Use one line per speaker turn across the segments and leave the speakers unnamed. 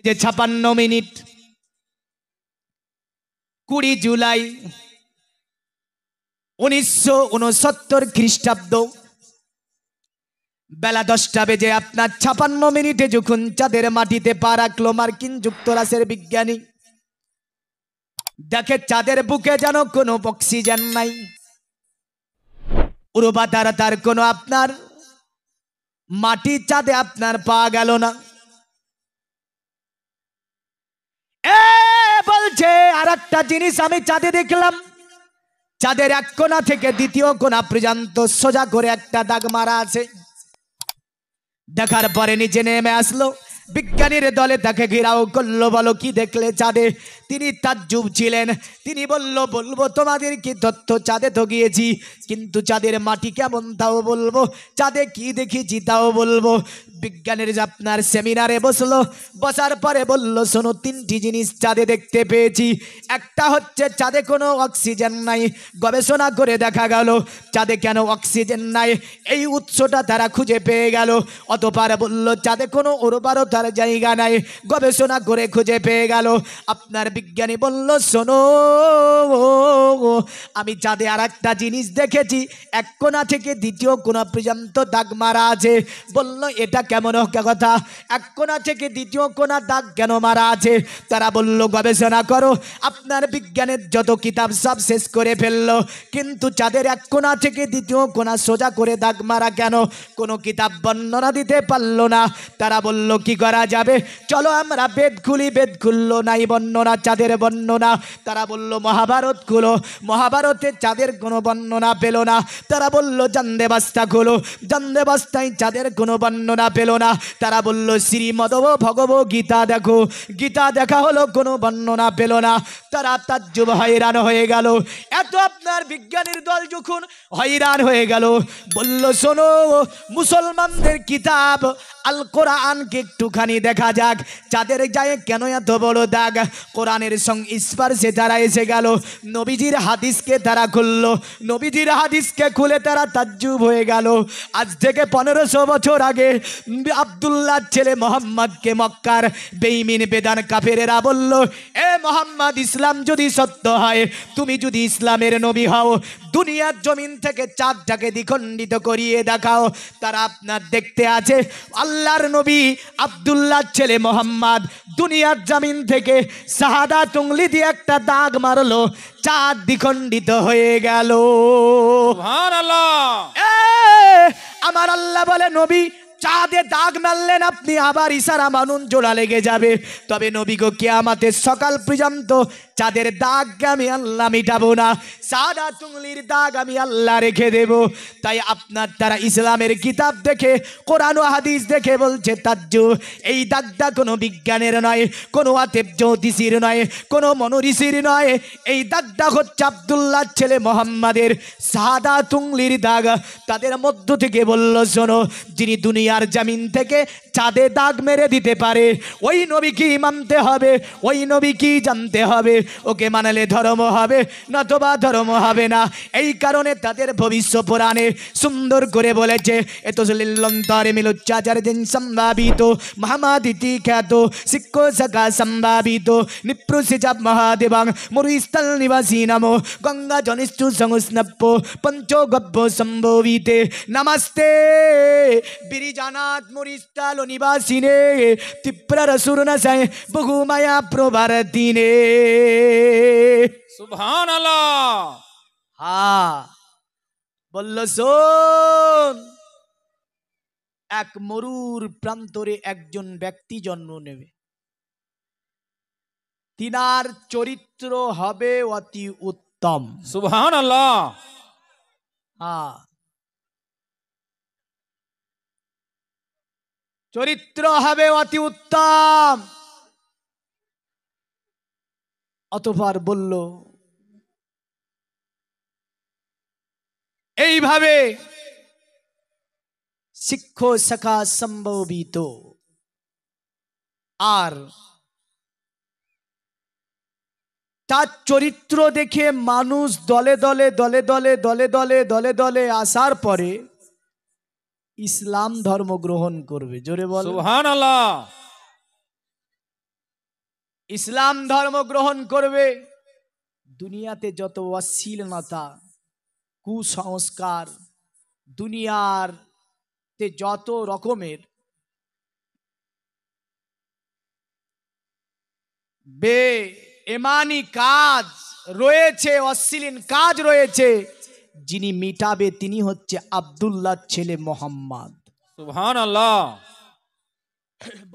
যে 56 মিনিট 20 জুলাই 1969 খ্রিস্টাব্দ বেলা 10টা বেজে আপনার 56 মিনিটে যখন চাঁদের মাটিতে পা রাখলো মার্কিন যুক্তরাষ্ট্রের বিজ্ঞানী, দেখে চাঁদের বুকে যেন কোনো অক্সিজেন নাই, উড়োবাতার তার কোনো আপনার মাটি চাঁদে আপনার পাওয়া গেল না। বলছে আর একটা জিনিস আমি চাঁদে দেখলাম, চাঁদের এক কোণা থেকে দ্বিতীয় কোণা পর্যন্ত সোজা করে একটা দাগ মারা আছে। দেখার পরে নিচে নেমে আসলো, বিজ্ঞানীর দলে তাকে ঘেরাও করলো। বলো কি দেখলে চাঁদে? তিনি তাজ্জুব ছিলেন। তিনি বলবো তোমাদের কি তথ্য, চাঁদে তো গিয়েছি, কিন্তু চাঁদের মাটি কেমন তাও বলবো, চাঁদে কি দেখেছি তাও বলবো। বিজ্ঞানের আপনার সেমিনারে বসলো, বসার পরে বলল শোনো, 3টি জিনিস চাঁদে দেখতে পেয়েছি। একটা হচ্ছে চাঁদে কোনো অক্সিজেন নাই। গবেষণা করে দেখা গেল চাঁদে কেন অক্সিজেন নাই, এই উৎসটা তারা খুঁজে পেয়ে গেল। অতঃপর বলল চাঁদে কোনো উর্বরতার জায়গা নাই, গবেষণা করে খুঁজে পেয়ে গেল। আপনার বিজ্ঞানী বলল শোনো, আমি চাঁদে আর একটা জিনিস দেখেছি, এক কোণা থেকে দ্বিতীয় কোণা পর্যন্ত দাগ মারা আছে। বলল এটা কেমন কথা, এক কোণা থেকে দ্বিতীয় কোণা দাগ কেন মারা আছে? তারা বলল গবেষণা করো। আপনার বিজ্ঞানের যত কিতাব সব শেষ করে ফেললো, কিন্তু চাঁদের এক কোণা থেকে দ্বিতীয় কোণা সোজা করে দাগ মারা কেন, কোনো কিতাব বর্ণনা দিতে পারলো না। তারা বলল কি করা যাবে, চলো আমরা বেদ খুলি। বেদ খুললো, নাই বর্ণনা, চাঁদের বর্ণনা। তারা বলল মহাভারত খুলো, মহাভারতে চাঁদের কোনো বর্ণনা পেল না। তারা বলল জান্দেবাস্তা খুলো, জান্দেবাস্তায় চাঁদের কোনো বর্ণনা পেল না। তারা বলল শ্রীমদ ভগব গীতা দেখো, গীতা দেখা হলো, কোনো বর্ণনা পেল না। তারা তাজ্জুব হয়রান হয়ে গেল। এত আপনার বিজ্ঞানীর দল যখন হয়রান হয়ে গেল, বলল শোনো, মুসলমানদের কিতাব আল কোরআনকে একটুখানি দেখা যাক, চাঁদের যায় কেন এত বড় দাগ। কোরআনের সংস্পর্শে তারা এসে গেল, নবীজির হাদিসকে তারা খুললো, নবীজির হাদিসকে খুলে তারা তাজ্জুব হয়ে গেল। আজ থেকে 1500 বছর আগে আব্দুল্লাহ ছেলে মোহাম্মদকে মক্কার বেঈমান বেদান কাফেরেরা বলল, এ মোহাম্মদ, ইসলাম যদি সত্য হয়, তুমি যদি ইসলামের নবী হও, দুনিয়ার জমিন থেকে চাঁদটাকে দ্বিখণ্ডিত করিয়ে দেখাও। তারা আপনার দেখতে আছে আল্লাহর নবী আব্দুল্লাহ ছেলে মোহাম্মদ দুনিয়ার জমিন থেকে শাহাদাত উংলি দিয়ে একটা দাগ মারলো, চাঁদ দ্বিখণ্ডিত হয়ে গেল।
সুবহানাল্লাহ।
আমার আল্লাহ বলে নবী চাঁদে দাগ মারলেন আপনি, আবার ইশারা মানুন জোড়া লেগে যাবে। তবে নবী গো, কিয়ামতের সকাল পর্যন্ত চাঁদের দাগকে আমি আল্লাহ মিটাবো না, সাদা তুংলির দাগ আমি আল্লাহ রেখে দেব। তাই আপনার তারা ইসলামের কিতাব দেখে, কোরআন ও হাদিস দেখে বলছে তাজ্জুব, এই দাগটা কোনো বিজ্ঞানের নয়, কোনো আতেব জ্যোতিষীর নয়, কোনো মনোঋষির নয়, এই দাগটা হচ্ছে আব্দুল্লাহ ছেলে মোহাম্মদের সাদা তুংলির দাগ। তাদের মধ্য থেকে বলল শোনো, যিনি দুনিয়ার জমিন থেকে চাঁদে দাগ মেরে দিতে পারে, ওই নবী কি মানতে হবে, ওই নবী কি জানতে হবে, ওকে মানলে ধর্ম হবে, নতবা ধর্ম হবে না। এই কারণে তাদের ভবিষ্য পুরাণে সুন্দর করে বলেছে, এত লিল্লন্তরে মিলুচ্চাচার দিন সম্ভাবিত মহামাদিতি খ্যাত শিক্ষ সকা সম্ভাবিত নিপ্রুষিচাপ মহাদেবাং মরুস্থল নিবাসী নমো গঙ্গা জনিষ্ঠু সংস্নপ্য পঞ্চগভ্য সম্ভবিতে নমস্তে বিরিজানাথ মরিস্থল নিবাসিনে তীব্র রসুরনসায় বহুমায়া প্রভারতিনে।
সুবহানাল্লাহ।
হ্যাঁ, বলল শোন, এক মরুর প্রান্তরে একজন ব্যক্তি জন্ম নেবে, তিনার চরিত্র হবে অতি উত্তম।
সুবহানাল্লাহ।
হ্যাঁ, চরিত্র হবে অতি উত্তম। অতঃপর বলল এইভাবে শিক্ষ শাখা সম্ভবিত। আর তার চরিত্র দেখে মানুষ দলে দলে দলে দলে দলে দলে দলে দলে আসার পরে ইসলাম ধর্ম গ্রহণ করবে। জোরে বল
সুবহানাল্লাহ।
ইসলাম ধর্ম গ্রহণ করবে, দুনিয়াতে যত অশ্লীলতা কুসংস্কার, দুনিয়ার তে যত রকমের বে এমানি কাজ রয়েছে, অশ্লীল কাজ রয়েছে, যিনি মিটাবে তিনি হচ্ছে আব্দুল্লাহ ছেলে মোহাম্মদ।
সুবহানাল্লাহ।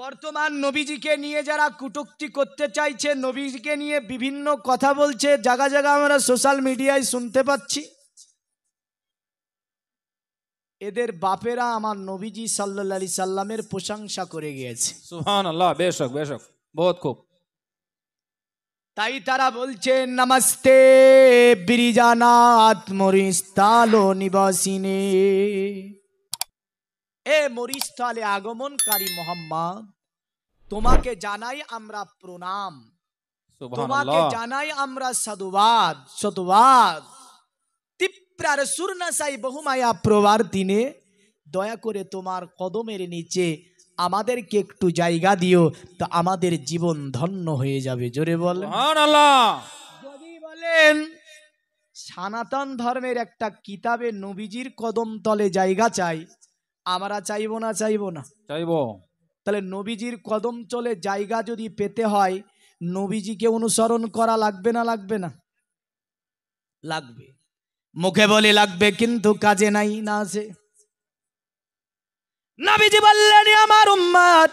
বর্তমান নবীজিকে নিয়ে যারা কটূক্তি করতে চাইছে, নবীজিকে নিয়ে বিভিন্ন কথা বলছে, জায়গা জায়গা আমরা সোশ্যাল মিডিয়ায় শুনতে পাচ্ছি, এদের বাপেরা আমার নবীজি সাল্লাল্লাহু আলাইহি সাল্লামের প্রশংসা করে গিয়েছে।
সুবহানাল্লাহ, বেশক বেশক, বহুত খুব।
তাই তারা বলছে নমস্তে বিরিজানাত মরিস্তালো নিবাসিনে, এ মরিস্থলে আগমনকারী মোহাম্মদ, তোমাকে জানাই আমরা প্রণাম, তোমাকে
সুবহানাল্লাহ।
জানাই আমরা সাধুবাদ শতবাদ। তিপ্রার সুরনাসাই বহুমায়া প্রবার দিনে দয়া করে তোমার কদমের নিচে আমাদেরকে একটু জায়গা দিও, তো আমাদের জীবন ধন্য হয়ে যাবে। জোরে বলেন
সুবহানাল্লাহ।
যদি বলেন সনাতন ধর্মের একটা কিতাবে নবীজির কদম তলে জায়গা চাই, আমরা চাইবো না? চাইবো না?
চাইবো।
তাহলে নবীজির কদম তলে জায়গা যদি পেতে হয়, নবীজিকে অনুসরণ করা লাগবে না? লাগবে না? লাগবে। মুখে বলে লাগবে, কিন্তু কাজে নাই না আছে। নবীজি বললেন আমার উম্মত,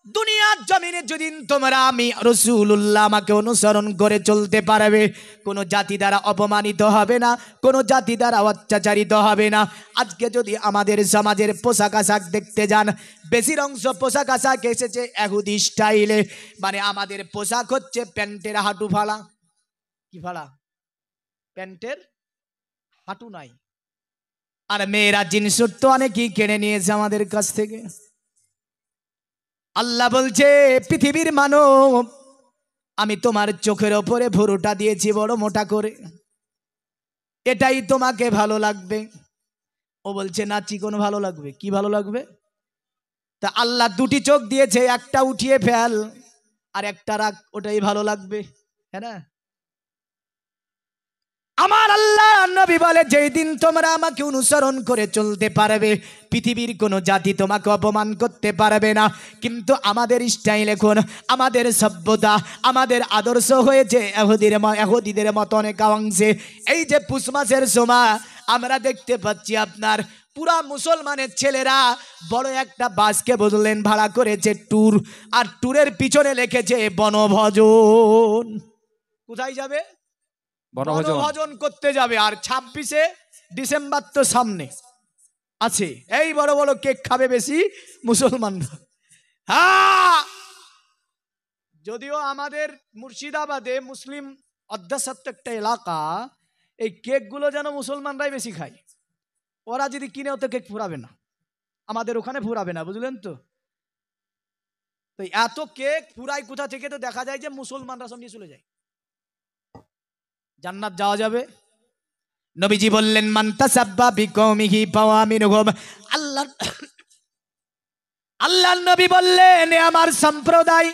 দুনিয়ার জমিনে যদি তোমরা আমি রাসূলুল্লাহ আমাকে অনুসরণ করে চলতে পারবে, কোন জাতি দ্বারা অপমানিত হবে না, কোন জাতি দ্বারা অত্যাচারিত হবে না। আজকে যদি আমাদের সমাজের পোশাক আশাক দেখতে যান, বেশির অংশ পোশাক আশাক এসেছে ইহুদি স্টাইলে, মানে আমাদের পোশাক হচ্ছে প্যান্টের হাঁটু ফাড়া। কি ফাড়া? প্যান্টের হাঁটু নাই। আর মেয়েরা জিন্স তো অনেকেই কেড়ে নিয়েছে আমাদের কাছ থেকে। আল্লাহ বলছে পৃথিবীর মানব, আমি তোমার চোখের ওপরে ভুরুটা দিয়েছি বড় মোটা করে, এটাই তোমাকে ভালো লাগবে। ও বলছে না, চিকন ভালো লাগবে। কি ভালো লাগবে? তা আল্লাহ দুটি চোখ দিয়েছে, একটা উঠিয়ে ফেল আর একটা রাখ, ওটাই ভালো লাগবে। হ্যাঁ না? আমার আল্লাহ নবী বলে, যেই দিন তোমরা আমাকে অনুসরণ করে চলতে পারবে, পৃথিবীর কোনো জাতি তোমাকে অপমান করতে পারবে না। কিন্তু আমাদের স্টাইল এখন, আমাদের সভ্যতা, আমাদের আদর্শ হয়েছে ইহুদিদের মতো অনেক অংশে। এই যে পুষ মাসের সময় আমরা দেখতে পাচ্ছি আপনার পুরা মুসলমানের ছেলেরা বড় একটা বাসকে বদলেন ভাড়া করেছে ট্যুর, আর ট্যুরের পিছনে লিখেছে বনভোজন। কোথায় যাবে?
বনভোজন।
বনভোজন করতে যাবে। আর 26শে ডিসেম্বর তো সামনে আছে, এই বড় বড় কেক খাবে বেশি মুসলমানরা। হ্যাঁ, যদিও আমাদের মুর্শিদাবাদে মুসলিম অধ্যুষিত একটা এলাকা, এই কেকগুলো যেন মুসলমানরাই বেশি খায়। ওরা যদি কিনেও তো কেক ফুরাবে না, আমাদের ওখানে ফুরাবে না, বুঝলেন তো? তো এত কেক ফুরাই কোথা থেকে? তো দেখা যায় যে মুসলমানরা সব নিয়ে চলে যায়। জান্নাত যাওয়া যাবে? নবীজি বললেন মান তাসাব্বা বিকৌমিহি ফাওয়া মিনহুম। আল্লাহ নবী বললেন, এ আমার সম্প্রদায়,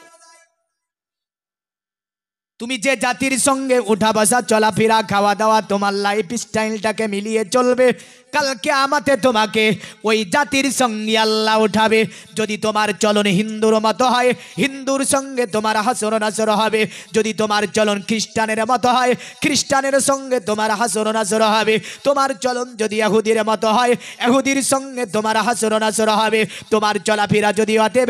তুমি যে জাতির সঙ্গে উঠা বসা চলাফেরা খাওয়া দাওয়া তোমার লাইফ স্টাইলটাকে মিলিয়ে চলবে, কালকে আমাতে তোমাকে ওই জাতির সঙ্গে আল্লাহ উঠাবে। যদি তোমার চলন হিন্দুর মতো হয়, হিন্দুর সঙ্গে তোমার হাসর নাসর হবে। যদি তোমার চলন খ্রিস্টানের মতো হয়, খ্রিস্টানের সঙ্গে তোমার হাসর নাসর হবে। তোমার চলন যদি ইহুদির মতো হয়, ইহুদির সঙ্গে তোমার হাসর নাসর হবে। তোমার চলাফেরা যদি অতএব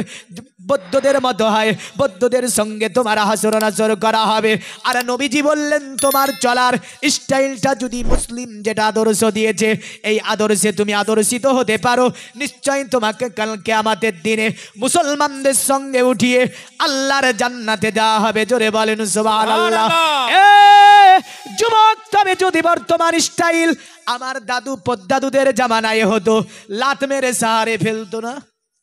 বৌদ্ধদের মতো হয়, বৌদ্ধদের সঙ্গে তোমার হাসর নাসর করা হবে। আর নবীজি বললেন, তোমার চলার স্টাইলটা যদি মুসলিম যেটা আদর্শ দিয়েছে, এই আদর্শে তুমি আদর্শিত হতে পারো, নিশ্চয় তোমাকে কাল কিয়ামতের দিনে মুসলমানদের সঙ্গে উঠিয়ে আল্লাহর জান্নাতে দেওয়া হবে। জোরে বলেন সুবহানাল্লাহ। এ যুবক, তবে যদি বর্তমান স্টাইল আমার দাদু পদ্দাদুদের জামানায় হতো, লাত মেরে সাহারে ফেলতো না?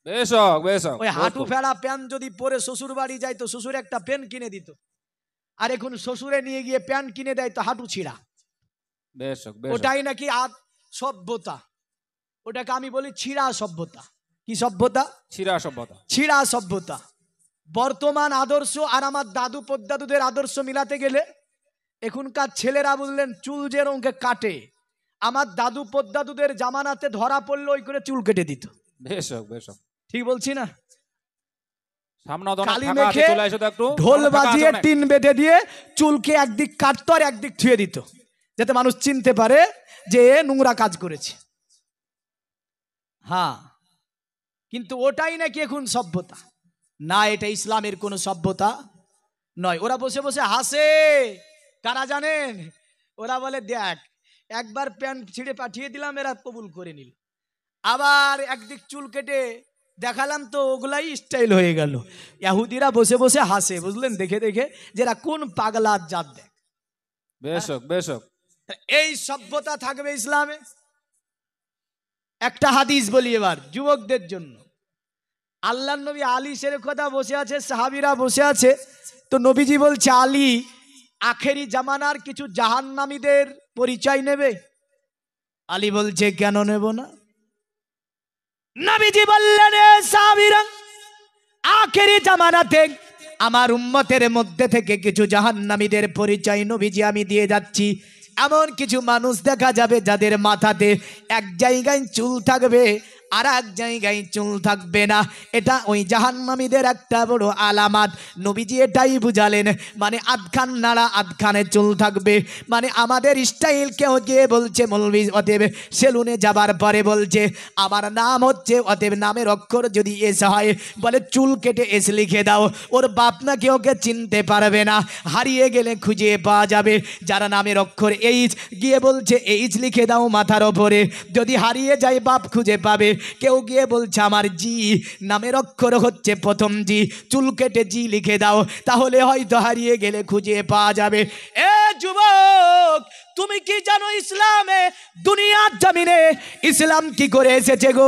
বেশক বেশক।
ওই হাঁটু ফেলা প্যান্ট যদি পরে শ্বশুর বাড়ি যায়, তো শ্বশুর একটা প্যান্ট কিনে দিত। আর এখন শ্বশুরে নিয়ে গিয়ে প্যান্ট কিনে দেয় তো হাঁটু ছিঁড়া।
বেশক বেশক।
ওটাই নাকি সভ্যতা। ওটাকে আমি বলি ছিঁড়া সভ্যতা। কি সভ্যতা?
ছিঁড়া সভ্যতা।
ছিঁড়া সভ্যতা। বর্তমান আদর্শ আর আমার দাদু পদ্দাদুদের আদর্শ মিলাতে গেলে এখনকার ছেলেরা বুঝলেন চুল যে রঙকে কাটে, আমার দাদু পদ্দাদুদের জামানাতে ধরা পড়লো ওই করে চুল কেটে দিত।
বেশ হোক বেশ হোক।
ঠিক বলছি না?
সামনে অনেক
কালি
ফাঁকা আছে,
মেখে
চলে এসো তো একটু।
ঢোল
সামনে ফাঁকা আছে
বাজিয়ে
অনেক।
টিন বেঁধে দিয়ে চুলকে একদিক কাটতো আর একদিক থুয়ে দিত, যাতে মানুষ চিনতে পারে যে এ নোংরা কাজ করেছে। হ্যাঁ, কিন্তু ওটাই নাকি এখন সভ্যতা না, এটা ইসলামের কোনো সভ্যতা নয়। ওরা বসে বসে হাসে, কারা জানেন? ওরা বলে দেখ একবার প্যান্ট ছিঁড়ে পাঠিয়ে দিলাম, এরা কবুল করে নিল, আবার একদিক চুল কেটে দেখালাম তো ওগুলাই স্টাইল হয়ে গেল। ইহুদিরা বসে বসে হাসে, বুঝলেন, দেখে দেখে যেরা কোন পাগলার জাত দেখ।
বেশ হোক বেশ হোক।
এই সভ্যতা থাকবে ইসলামে? একটা হাদিস বলি এবার যুবকদের জন্য। আল্লাহর নবী আলী শের কথা বসে আছে, সাহাবীরা বসে আছে, তো নবীজি বলছে আলী আখেরি জামানার কিছু জাহান্নামীদের পরিচয় নেবে? আলী বলছে কেন নেব না? নবীজি বললেন এ সাহাবীরা, আখেরি জামানাতে আমার উম্মতের মধ্যে থেকে কিছু জাহান্নামীদের পরিচয় নবীজি আমি দিয়ে যাচ্ছি। এমন কিছু মানুষ দেখা যাবে যাদের মাথাতে এক জায়গায় চুল থাকবে আর এক জায়গায় চুল থাকবে না, এটা ওই জাহান্নামীদের একটা বড় আলামত। নবীজি এটাই বুঝালেন, মানে আধখান নাড়া আধখানে চুল থাকবে, মানে আমাদের স্টাইল। কেউ গিয়ে বলছে মৌলভী অতএব সেলুনে যাবার পরে বলছে আমার নাম হচ্ছে অতএব নামের অক্ষর যদি এস হয়, বলে চুল কেটে এস লিখে দাও, ওর বাপ নাকি ওকে চিনতে পারবে না, হারিয়ে গেলে খুঁজে পাওয়া যাবে। যারা নামের অক্ষর এইচ গিয়ে বলছে এইচ লিখে দাও মাথার ওপরে, যদি হারিয়ে যায় বাপ খুঁজে পাবে। কেউ গিয়ে বলছে আমার জি নামের অক্ষর হচ্ছে প্রথম জি, চুল কেটে জি লিখে দাও, তাহলে হয়তো হারিয়ে গেলে খুঁজে পাওয়া যাবে। এ যুবক, তুমি কি জানো ইসলামে দুনিয়ার জমিনে ইসলাম কি করে এসেছে গো?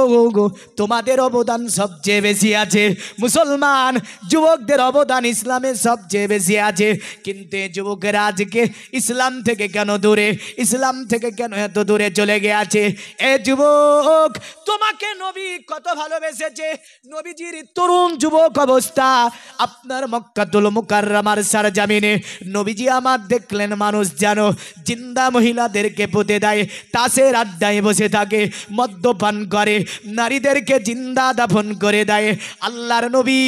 তোমাদের অবদান সবচেয়ে বেশি আছে। মুসলমান যুবকদের অবদান ইসলামে সবচেয়ে বেশি আছে, কিন্তু এই যুবকেরা আজকে ইসলাম থেকে কেন দূরে, ইসলাম থেকে কেন এত দূরে চলে গিয়েছে? এ যুবক, তোমাকে নবী কত ভালোবেসেছে। নবীজির তরুণ যুবক অবস্থা আপনার মক্কাতুল মুকাররমার সরজমিনে নবীজি আমার দেখলেন মানুষ জানো জিন্দা মহিলাদেরকে পুঁতে দেয়, তাসের আড্ডায় বসে থাকে, মদ্যপান করে, নারীদেরকে জিন্দা দাফন করে দেয়। আল্লাহর নবী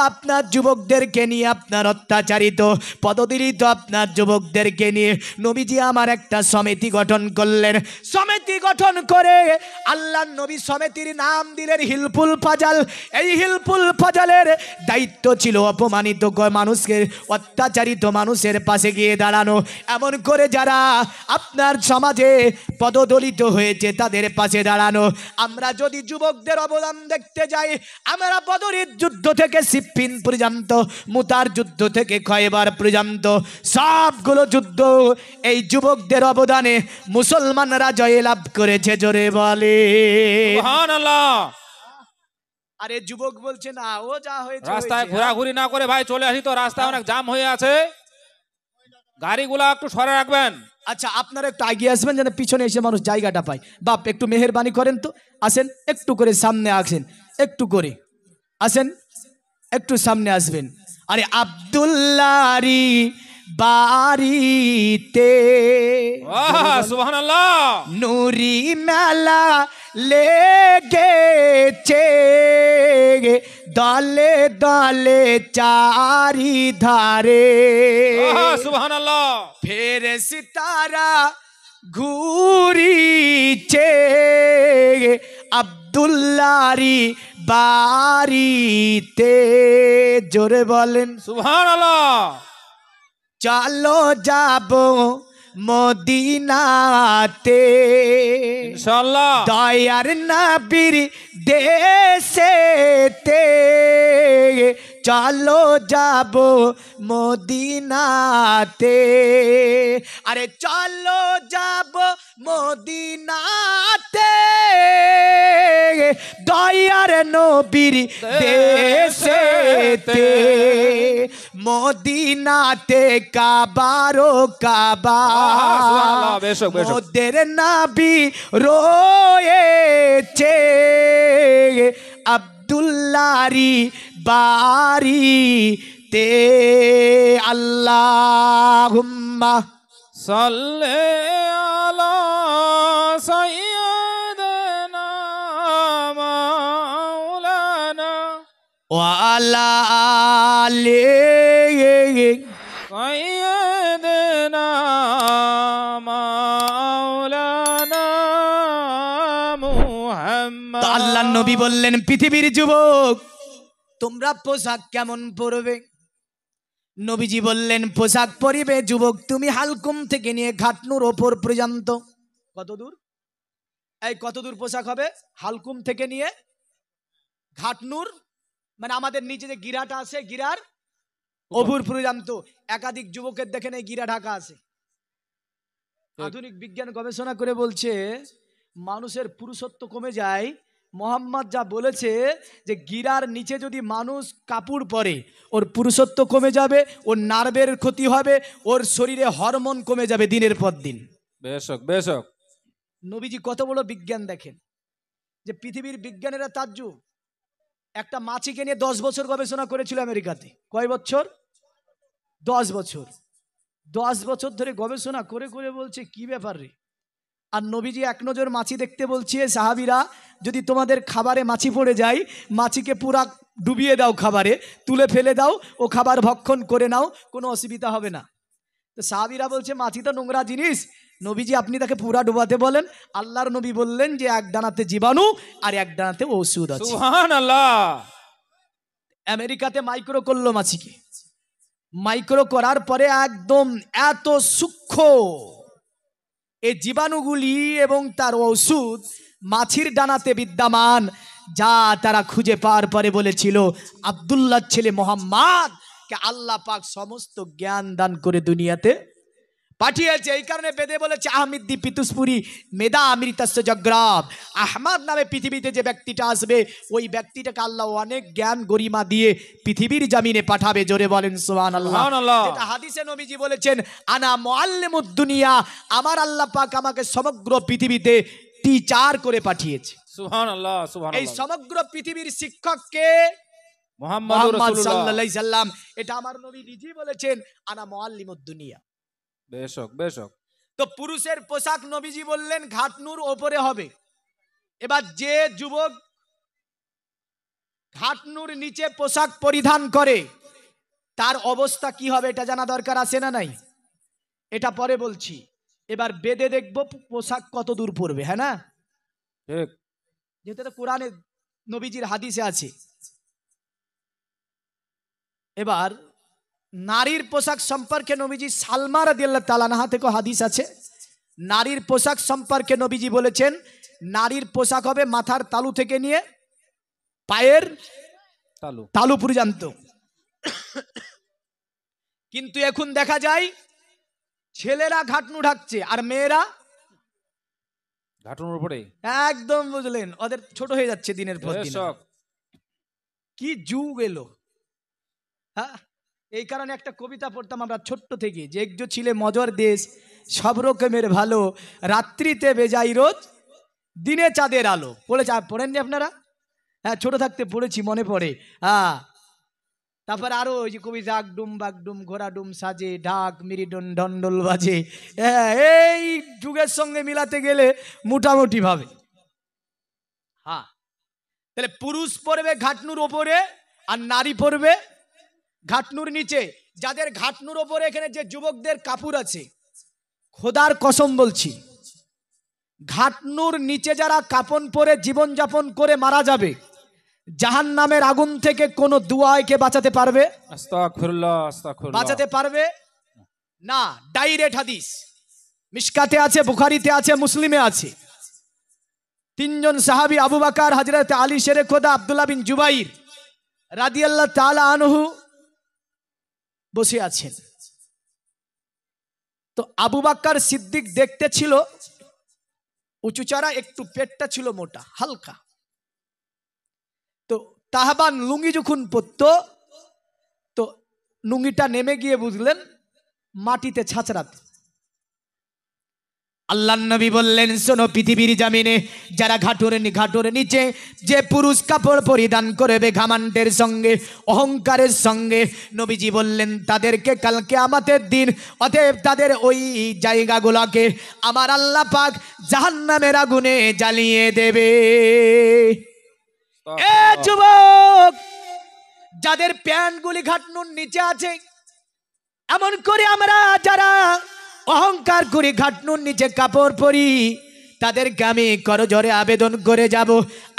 আপনার যুবকদেরকে নিয়ে, আপনার অত্যাচারিত পদদলিত আপনার যুবকদেরকে নিয়ে নবীজি আমার একটা সমিতি গঠন করলেন। সমিতি গঠন করে আল্লাহর নবী সমিতির নাম দিলেন হিলফুল ফাজাল। এই হিলফুল ফাজালের দায়িত্ব ছিল অপমানিত মানুষকে, অত্যাচারিত মানুষের পাশে গিয়ে দাঁড়ানো, এমন করে যারা আপনার সমাজে পদদলিত হয়েছে তাদের পাশে দাঁড়ানো। আমরা যদি যুবকদের অবদান দেখতে যাই, আমরা বদরের যুদ্ধ থেকে সিফিন পর্যন্ত, মুতার যুদ্ধ থেকে খয়বার পর্যন্ত সবগুলো যুদ্ধ এই যুবকদের অবদানে মুসলমানরা জয় লাভ করেছে। জোরে বলে
সুবহানাল্লাহ।
আরে যুবক বলছে না, ও যা হয়েছে
রাস্তায়
হয়েছে।
ঘোরাঘুরি না করে ভাই চলে আসি তো, রাস্তায় অনেক জাম হয়ে আছে, গাড়িগুলা একটু সরে রাখবেন।
আচ্ছা আপনারা একটু এগিয়ে আসবেন যেন পিছনে এসে মানুষ জায়গাটা পায়। বাপ একটু মেহেরবানি করেন তো, আসেন একটু করে সামনে আসেন, একটু করে আসেন, একটু সামনে আসবেন। আরে আব্দুল্লাহরি বাড়িতে
সুবহানাল্লাহ
নুরি মেলা লেগেছে, দলে দলে চারি ধারে,
সুবহানাল্লাহ
ফেরেশতারা ঘুরিছে আব্দুল্লাহরি বাড়িতে। জোরে বলেন
সুবহানাল্লাহ।
চলো যাব মদিনাতে,
ইনশাআল্লাহ
দয়ার নবীর দেশেতে, চলো যাব মদিনাতে। আরে চলো যাব মদিনাতে, দয়ার নবীর দেশেতে, মদিনাতে কাবারো কাবা,
সুবহানাল্লাহ। বেশ হোক, বেশ হোক।
মোদের নবী রয়েছে আব্দুল্লাহরি বাড়িতে আল্লাহুম্মা
সাল্লি আলা সাইয়্যিদিনা মাওলানা
ওয়া আলা আলি
সাইয়্যিদিনা মাওলানা মুহাম্মদ।
তো আল্লাহর নবী বললেন, পৃথিবীর যুবক তোমরা পোশাক কেমন পরবে? নবীজি বললেন, পোশাক পরিবে যুবক তুমি হালকুম থেকে নিয়ে ঘাটনুর ওপর পর্যন্ত। কত দূর? এই কত দূর পোশাক হবে? হালকুম থেকে নিয়ে ঘাটনুর, মানে আমাদের নিচে যে গিরাটা আছে, গিরার ওপর পর্যন্ত। একাধিক যুবকের দেখেন এই গিরা ঢাকা আছে। আধুনিক বিজ্ঞান গবেষণা করে বলছে মানুষের পুরুষত্ব কমে যায়। মোহাম্মদ যা বলেছে যে গিরার নিচে যদি মানুষ কাপড় পরে ওর পুরুষত্ব কমে যাবে, ওর নার্ভের ক্ষতি হবে, ওর শরীরে হরমোন কমে যাবে দিনের পর দিন।
বেশক বেশক।
নবীজি কত বড় বিজ্ঞান দেখেন, যে পৃথিবীর বিজ্ঞানীরা তাজ্জুব। একটা মাছিকে নিয়ে 10 বছর গবেষণা করেছিল আমেরিকাতে। কয় বছর? 10 বছর। 10 বছর ধরে গবেষণা করে করে বলছে কি ব্যাপার রে। আর নবীজি এক নজর মাছি দেখতে বলছে, সাহাবীরা যদি তোমাদের খাবারে মাছি পড়ে যায়, মাছিকে পুরা ডুবিয়ে দাও, খাবারে তুলে ফেলে দাও, ও খাবার ভক্ষণ করে নাও, কোনো অসুবিধা হবে না। তো সাহাবীরা বলছে মাছি তো নোংরা জিনিস, নবীজি আপনি তাকে পুরা ডুবাতে বলেন। আল্লাহর নবী বললেন যে এক ডানাতে জীবাণু আর এক ডানাতে ওষুধ আছে।
সুবহানাল্লাহ।
আমেরিকাতে মাইক্রো করলো মাছিকে। মাইক্রো করার পরে একদম এত সূক্ষ্ম এই জীবাণুগুলি এবং তার ওষুধ মাছির ডানাতে বিদ্যমান, যা তারা খুঁজে পাওয়ার পরে বলেছিল আব্দুল্লাহ ছেলে মোহাম্মদ কে আল্লাহ পাক সমস্ত জ্ঞান দান করে দুনিয়াতে পাঠিয়েছে। এই কারণে বেদে বলেছে আহমিদ্দি পিতুসপুরি মেধা আমৃতাস্য জগ্রাব। আহমদ নামে পৃথিবীতে যে ব্যক্তিটা আসবে, ওই ব্যক্তিটাকে আল্লাহ অনেক জ্ঞান গরিমা দিয়ে পৃথিবীর জামিনে পাঠাবে। জোরে বলেন সুবহানাল্লাহ।
সুবহানাল্লাহ।
যেটা হাদিসে নবীজি বলেছেন আনা মুআল্লিমুদ দুনিয়া, আমার আল্লাহ পাক আমাকে সমগ্র পৃথিবীতে টিচার করে পাঠিয়েছে।
সুবহানাল্লাহ
এই
সুবহানাল্লাহ।
সমগ্র পৃথিবীর শিক্ষককে
মুহাম্মদুর
মুহাম্মদ
রাসূলুল্লাহ
সাল্লাল্লাহু আলাইহি সাল্লাম। এটা আমার নবী নিজেই বলেছেন আনা মুআল্লিমুদ দুনিয়া।
বেশক বেশক।
তো পুরুষের পোশাক নবীজি বললেন ঘাটনুর ওপরে হবে। এবার যে যুবক ঘাটনুর নিচে পোশাক পরিধান করে তার অবস্থা কি হবে এটা জানা দরকার আছে না নাই? এটা পরে বলছি। এবার বেদে দেখব পোশাক কত দূর পড়বে, হ্যাঁ না?
ঠিক।
যেহেতু এটা কোরআনে নবীজির হাদিসে আছে। এবার নারীর পোশাক সম্পর্কে নবীজি সালমা রাদিয়াল্লাহু তাআলা আনহা থেকে হাদিস আছে। নারীর পোশাক সম্পর্কে নবীজি বলেছেন নারীর পোশাক হবে মাথার তালু থেকে নিয়ে পায়ের
তালু
তালু পর্যন্ত। কিন্তু এখন দেখা যায় ছেলেরা ঘাটনু ঢাকছে আর মেয়েরা
ঘাটুর উপরে।
একদম বুঝলেন ওদের ছোট হয়ে যাচ্ছে দিনের পর দিন।
বেশক।
কি যুগ এলো। হ্যাঁ, এই কারণে একটা কবিতা পড়তাম আমরা ছোট্ট থেকে, যে একজো ছিলে মজর দেশ সব রকমের ভালো, রাত্রিতে বেজাই রোজ দিনে চাঁদের আলো। পড়েননি আপনারা? হ্যাঁ, ছোট থাকতে পড়েছি, মনে পড়ে। হ্যাঁ, তারপর আরো ওই যে কবি জাগ ডুম বাগডুম ঘোড়া ডুম সাজে ঢাক মিরিডন ঢন্ডল বাজে। হ্যাঁ, এই যুগের সঙ্গে মিলাতে গেলে মোটামুটি ভাবে। হ্যাঁ, তাহলে পুরুষ পড়বে ঘাটনুর ওপরে আর নারী পড়বে ঘাটনুর নিচে। যাদের ঘাটনুর ওপরে এখানে যে যুবকদের কাপড় আছে, খোদার কসম বলছি, ঘাটনুর নিচে যারা কাপন পরে জীবন যাপন করে মারা যাবে, জাহান্নামের আগুন থেকে কোন দুয়াকে বাঁচাতে পারবে?
আস্তাগফিরুল্লাহ আস্তাগফিরুল্লাহ।
বাঁচাতে পারবে না। ডাইরেক্ট হাদিস মিশকাতে আছে, বুখারীতে আছে, মুসলিমে আছে। তিনজন সাহাবী আবু বকর, হযরত আলী শেরে খোদা, আব্দুল্লাহ বিন জুবাইর রাদিয়াল্লাহু তাআলা আনহু বসে আছেন। তো আবু বকর সিদ্দিক দেখতে ছিল উঁচু চড়া, একটু পেটটা ছিল মোটা হালকা। তো তাহবান লুঙ্গি যখন পরতো, তো লুঙ্গিটা নেমে গিয়ে বুঝলেন মাটিতে ছাঁচড়াতে। আল্লাহ নবী বললেন, শোনো, পৃথিবীর জামিনে যারা ঘাটুর নিচে যে পুরুষ কাপড় পরিধান করবে ঘামান্টের সঙ্গে, অহংকারের সঙ্গে, নবীজি বললেন তাদেরকে কালকে আমাদের দিন, অতএব তাদের ওই জায়গাগুলোকে আমার আল্লাহ পাক জাহান্নামের আগুনে জ্বালিয়ে দেবে। এ যুবক, যাদের প্যান্টগুলি ঘাটনুর নিচে আছে, এমন করে আমরা যারা অহংকার করে ঘাটনুর নিচে কাপড় পরি, তাদেরকে আমি করজোরে আবেদন করে যাব,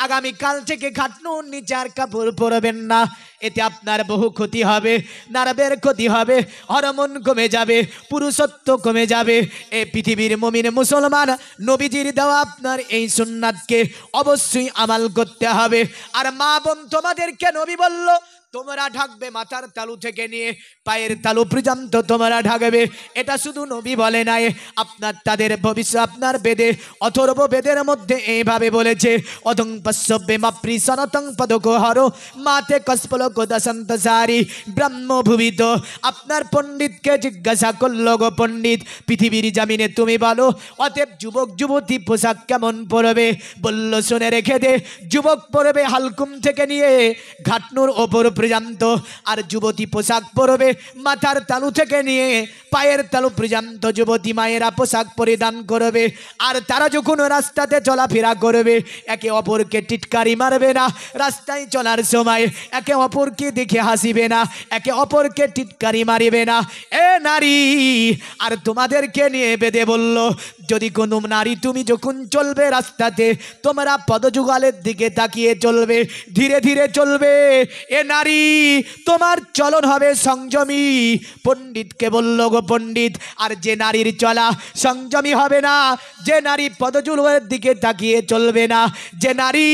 আগামীকাল থেকে ঘাটনুর নিচে আর কাপড় পরবেন না। এতে আপনার বহু ক্ষতি হবে, নার্ভের ক্ষতি হবে, হরমোন কমে যাবে, পুরুষত্ব কমে যাবে। এই পৃথিবীর মুমিন মুসলমান, নবীজির দেওয়া আপনার এই সুন্নাতকে অবশ্যই আমাল করতে হবে। আর মা বোন, তোমাদেরকে নবী বলল তোমরা ঢাকবে মাথার তালু থেকে নিয়ে পায়ের তালু পর্যন্ত তোমরা ঢাকবে। এটা শুধু নবী বলে নাই, আপনার তাদের ভবিষ্যৎ আপনার বেদে, অথর্ব বেদের মধ্যে এইভাবে বলেছে, অদং পশ্যবে মাপ্রি সনতং পদকোহর মাতে কস্পলক দশন্ত সারি ব্রহ্মভুবিত। আপনার পণ্ডিতকে জিজ্ঞাসা করল, গো পণ্ডিত, পৃথিবীর জামিনে তুমি বলো, অতএব যুবক যুবতী পোশাক কেমন পরবে? বলল, শুনে রেখে দে, যুবক পরবে হালকুম থেকে নিয়ে ঘাটনুর ওপর পর্যন্ত, আর যুবতী পোশাক পরবে মাথার তালু থেকে নিয়ে পায়ের তালু পর্যন্ত। যুবতী মায়েরা পোশাক পরিধান করবে, আর তারা যখন রাস্তাতে চলাফেরা করবে একে অপরকে টিটকারি মারবে না, রাস্তায় চলার সময় একে অপরকে দেখে হাসিবে না, একে অপরকে টিটকারি মারিবে না। এ নারী, আর তোমাদেরকে নিয়ে বেদে বলল, যদি কোনো নারী তুমি যখন চলবে রাস্তাতে, তোমরা পদযুগলের দিকে তাকিয়ে চলবে, ধীরে ধীরে চলবে। এ নারী, তোমার চলন হবে সংযমী। পণ্ডিতকে বলল, গো পণ্ডিত, আর যে নারীর চলা সংযমী হবে না, যে নারী পদযুগলের দিকে তাকিয়ে চলবে না, যে নারী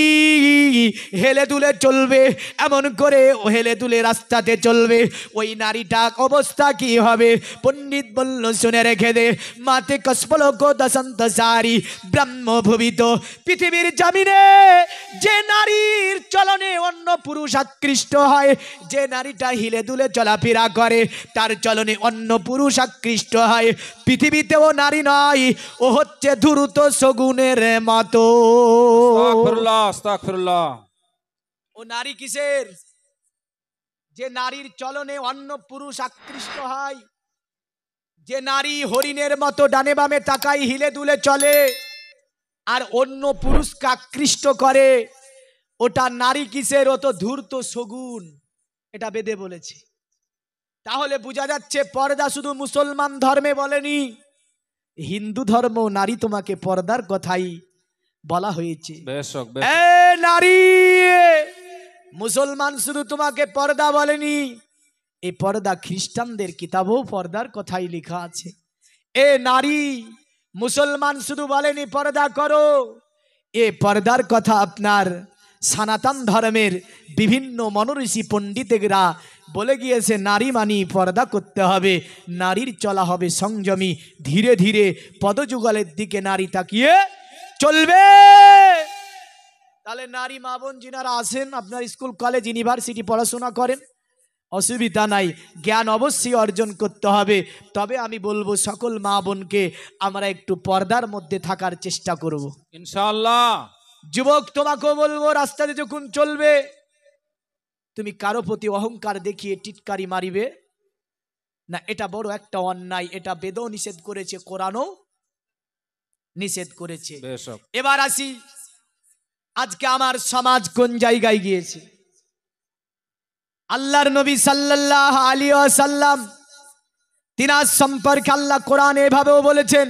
হেলে দুলে চলবে, এমন করে হেলে দুলে রাস্তাতে চলবে, ওই নারীটা অবস্থা কি হবে? পণ্ডিত বলল, শুনে রেখে দে, মাতে কস্পলক দশন্ত সারি ব্রহ্মভুবিত। পৃথিবীর জামিনে যে নারীর চলনে অন্য পুরুষ আকৃষ্ট হয়, যে নারীটা হিলে দুলে চলাফেরা করে, তার চলনে অন্য পুরুষ আকৃষ্ট হয়, পৃথিবীতেও নারী নয়, ও হচ্ছে ধূর্ত শগুনের মতো।
আস্তাগফিরুল্লাহ, আস্তাগফিরুল্লাহ।
ও নারী কিসের? যে নারীর চলনে অন্য পুরুষ আকৃষ্ট হয়, যে নারী হরিণের মতো ডানে বামে তাকাই হিলে দুলে চলে আর অন্য পুরুষকে আকৃষ্ট করে, ওটা নারী কিসের? ও তো ধূর্ত শগুন। এটা বেদে বলেছে। তাহলে বোঝা যাচ্ছে পর্দা শুধু মুসলমান ধর্মে বলেনি, হিন্দু ধর্ম নারী তোমাকে পর্দার কথাই বলা হয়েছে।
বেশক,
এ নারী, মুসলমান শুধু তোমাকে পর্দা বলেনি, এই পর্দা খ্রিস্টানদের কিতাবেও পর্দার কথাই লেখা আছে। এ নারী, মুসলমান শুধু বলেনি পর্দা করো, এ পর্দার কথা আপনার সনাতন ধর্মের বিভিন্ন মনীষী পণ্ডিতেরা বলে গিয়েছে। নারী মানি পর্দা করতে হবে, নারীর চলা হবে সংযমী, ধীরে ধীরে পদযুগলের দিকে নারী তাকিয়ে চলবে। তাহলে নারী মা বোন যিনারা আসেন, আপনার স্কুল কলেজ ইউনিভার্সিটি পড়াশোনা করেন, অসুবিধা নাই, জ্ঞান অবশ্যই অর্জন করতে হবে। তবে আমি বলবো সকল মা বোনকে আমরা একটু পর্দার মধ্যে থাকার চেষ্টা করব
ইনশাআল্লাহ।
যুবক, তোমাকেও বলবো, রাস্তাতে যখন চলবে তুমি কারো প্রতি অহংকার দেখিয়ে টিটকারি মারিবে না, এটা বড় একটা অন্যায়। এটা বেদও নিষেধ করেছে, কোরআনও নিষেধ করেছে।
বেশক।
এবার আসি, আজকে আমার সমাজ কোন জায়গায় গিয়েছে? আল্লাহর নবী সাল্লাল্লাহু আলাইহি ওয়াসাল্লাম তিনার সম্পর্কে আল্লাহ কোরআনে এভাবেও বলেছেন,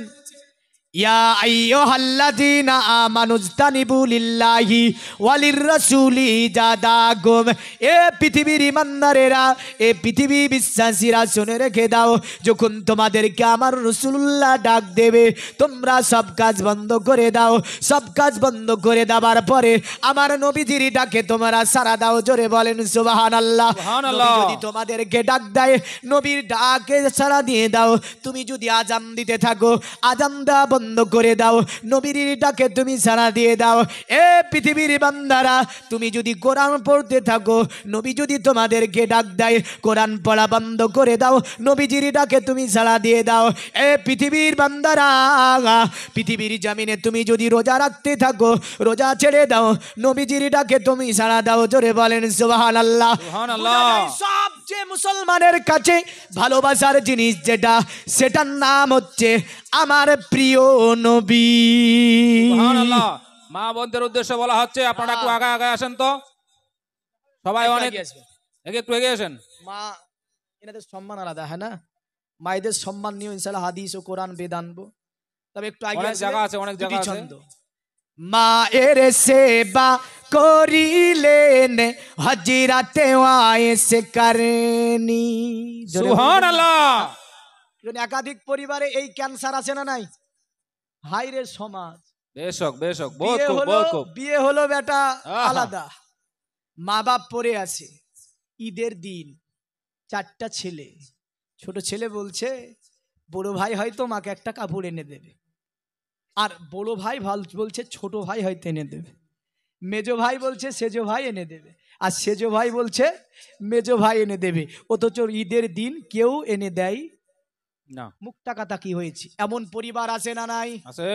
ইয়া আইয়ুহাল্লাযীনা আমানুজতানিবু লিল্লাহি ওয়ালির রাসূলি জাদাকুম। এ পৃথিবীর ইমানদারেরা, এ পৃথিবী বিশ্বাসীরা, শুনে রেখে দাও, যখন তোমাদেরকে আমার রাসূলুল্লাহ ডাক দেবে, তোমরা সব কাজ বন্ধ করে দাও। সব কাজ বন্ধ করে দেওয়ার পরে আমার নবীজির ডাকে তোমরা সাড়া দাও। জোরে বলেন সুবহানাল্লাহ।
সুবহানাল্লাহ।
নবী যদি তোমাদেরকে ডাক দেয়, নবীর ডাকে সাড়া দিয়ে দাও। তুমি যদি আজান দিতে থাকো, আজান দেওয়া বন্ধ করে দাও, নবীর ডাকে তুমি সাড়া দিয়ে দাও। এ পৃথিবীর বান্দারা, তুমি যদি কোরআন পড়তে থাকো, নবী যদি তোমাদেরকে ডাক দেয়, কোরআন পড়া বন্ধ করে দাও, নবীজির ডাকে তুমি সাড়া দিয়ে দাও। এ পৃথিবীর বান্দারা, পৃথিবীর জামিনে তুমি যদি রোজা রাখতে থাকো, রোজা ছেড়ে দাও, নবীজির ডাকে তুমি সাড়া দাও। জোরে বলেন সুবহানাল্লাহ।
সুবহানাল্লাহ।
সবচেয়ে মুসলমানের কাছে ভালোবাসার জিনিস যেটা, সেটার নাম হচ্ছে আমার প্রিয় নবী।
সুবহানাল্লাহ। মা বোনদের উদ্দেশ্যে বলা হচ্ছে, আপনারা একটু আগে আগে আসেন তো, সবাই অনেক একটু এগিয়ে আসেন।
মা এনাদের সম্মান আলাদা, হ্যাঁ না? মায়েদের সম্মান নিয়ে ইনশাআল্লাহ হাদিস ও কোরআন বেদ আনবো। তবে একটু আগে
অনেক জায়গা আছে, অনেক জায়গা আছে।
মায়ের সেবা করিলেন হাজিরাতে ওয়াইস করেনি।
সুবহানাল্লাহ।
একাধিক পরিবারে এই ক্যান্সার আছে না নাই? হাইরে সমাজ,
বেশক বেশক,
বিয়ে হলো বেটা
আহা।
আলাদা, মা বাপ পড়ে আছে, ঈদের দিন 4টা ছেলে, ছোট ছেলে বলছে বড় ভাই হয়তো মাকে একটা কাপড় এনে দেবে, আর বড় ভাই বলছে ছোট ভাই হয়তো এনে দেবে, মেজো ভাই বলছে সেজো ভাই এনে দেবে, আর সেজো ভাই বলছে মেজো ভাই এনে দেবে, অথচ ঈদের দিন কেউ এনে দেয়
না।
মুখটা কাটা কি হয়েছে? এমন পরিবার আছে না নাই?
আছে।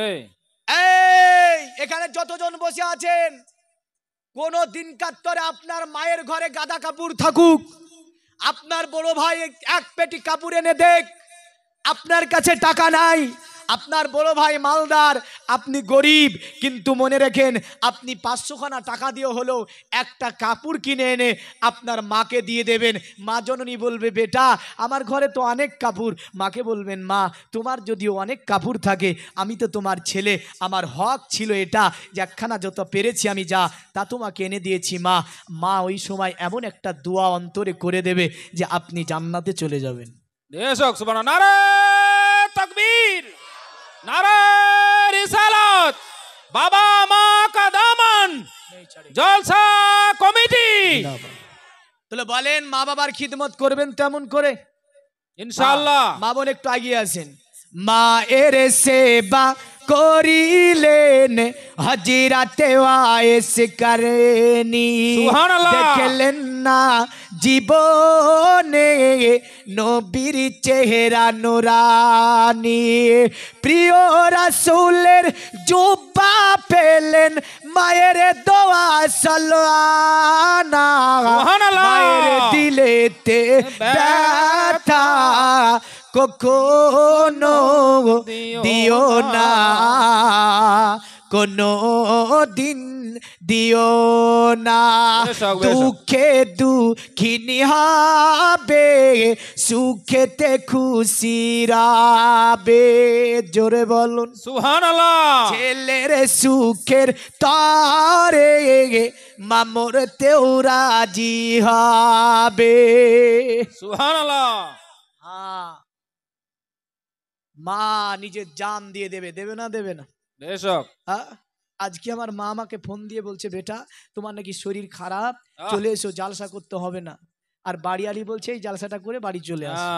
এই এখানে যতজন বসে আছেন, কোন দিন কাত্তরে আপনার মায়ের ঘরে গাদা কাপড় থাকুক, আপনার বড় ভাই এক পেটি কাপড় এনে দেখ, আপনার কাছে টাকা নাই, আপনার বড় ভাই মালদার, আপনি গরিব, কিন্তু মনে রাখেন আপনি 500 খানা টাকা দিয়ে হলেও একটা কাপড় কিনে এনে আপনার মাকে দিয়ে দেবেন। মা জননী বলবে বেটা আমার ঘরে তো অনেক কাপড়, মাকে বলবেন মা তোমার যদিও অনেক কাপড় থাকে, আমি তো তোমার ছেলে, আমার হক ছিল এটা যে একখানা যত পেরেছি আমি যা তা তোমাকে এনে দিয়েছি মা। মা ওই সময় এমন একটা দোয়া অন্তরে করে দেবে যে আপনি জান্নাতে চলে যাবেন।
বেশক। সুবহানাল্লাহ। নারে তাকবীর, নারে রিসালাত, বাবা মা কা দামান, জলসা কমিটি।
তাহলে বলেন মা বাবার খিদমত করবেন তেমন করে
ইনশাআল্লাহ।
মা বোন একটু এগিয়ে আসেন। মা এর সেবা করিলেন হাজিরাতে ওয়াইস করেনি।
সুবহানাল্লাহ।
দেখলেন না জীবনে নবীর চেহারা নুরানি, প্রিয় রাসূলের জুব্বা পেলেন, মায়ের দোয়া সালানা,
সুবহানাল্লাহ।
মায়ের দিলেতে ব্যথা কখনো দিও না, কোনো দিন দিও না। দুঃখে দুঃখিনী হবে, সুখেতে খুশি রাবে। জোরে বলুন
সুবহানাল্লাহ।
ছেলের সুখের তারে মামরতেও রাজি হবে।
সুবহানাল্লাহ।
মা নিজের জান দিয়ে দেবে, দেবে না দেবে না?
বেশক।
আজকে আমার মা আমাকে ফোন দিয়ে বলছে বেটা তোমার নাকি শরীর খারাপ, চলে এসো, জালসা করতে হবে না। আর বাড়িয়ালি বলছে এই জালসাটা করে বাড়ি চলে আসো,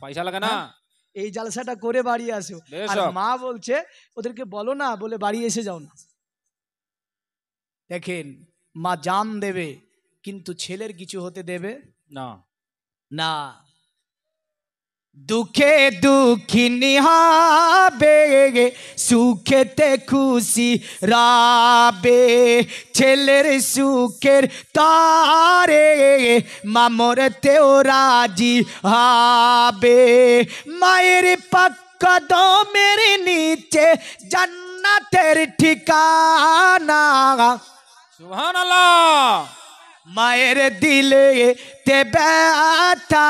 পয়সা লাগে না,
এই জালসাটা করে বাড়ি আসো। আর মা বলছে ওদেরকে বলো না, বলে বাড়ি এসে যাও না। দেখেন মা জান দেবে কিন্তু ছেলের কিছু হতে দেবে
না।
না। দুঃখে দুঃখিনী হবে, সুখেতে খুশি রাবে। ছেলের সুখের তারে মামরতেও রাজি হবে। মায়ের পাক কদমের নিচে জান্নাতের ঠিকানা।
সুবহানাল্লাহ।
মায়ের দিলে তে ব্যথা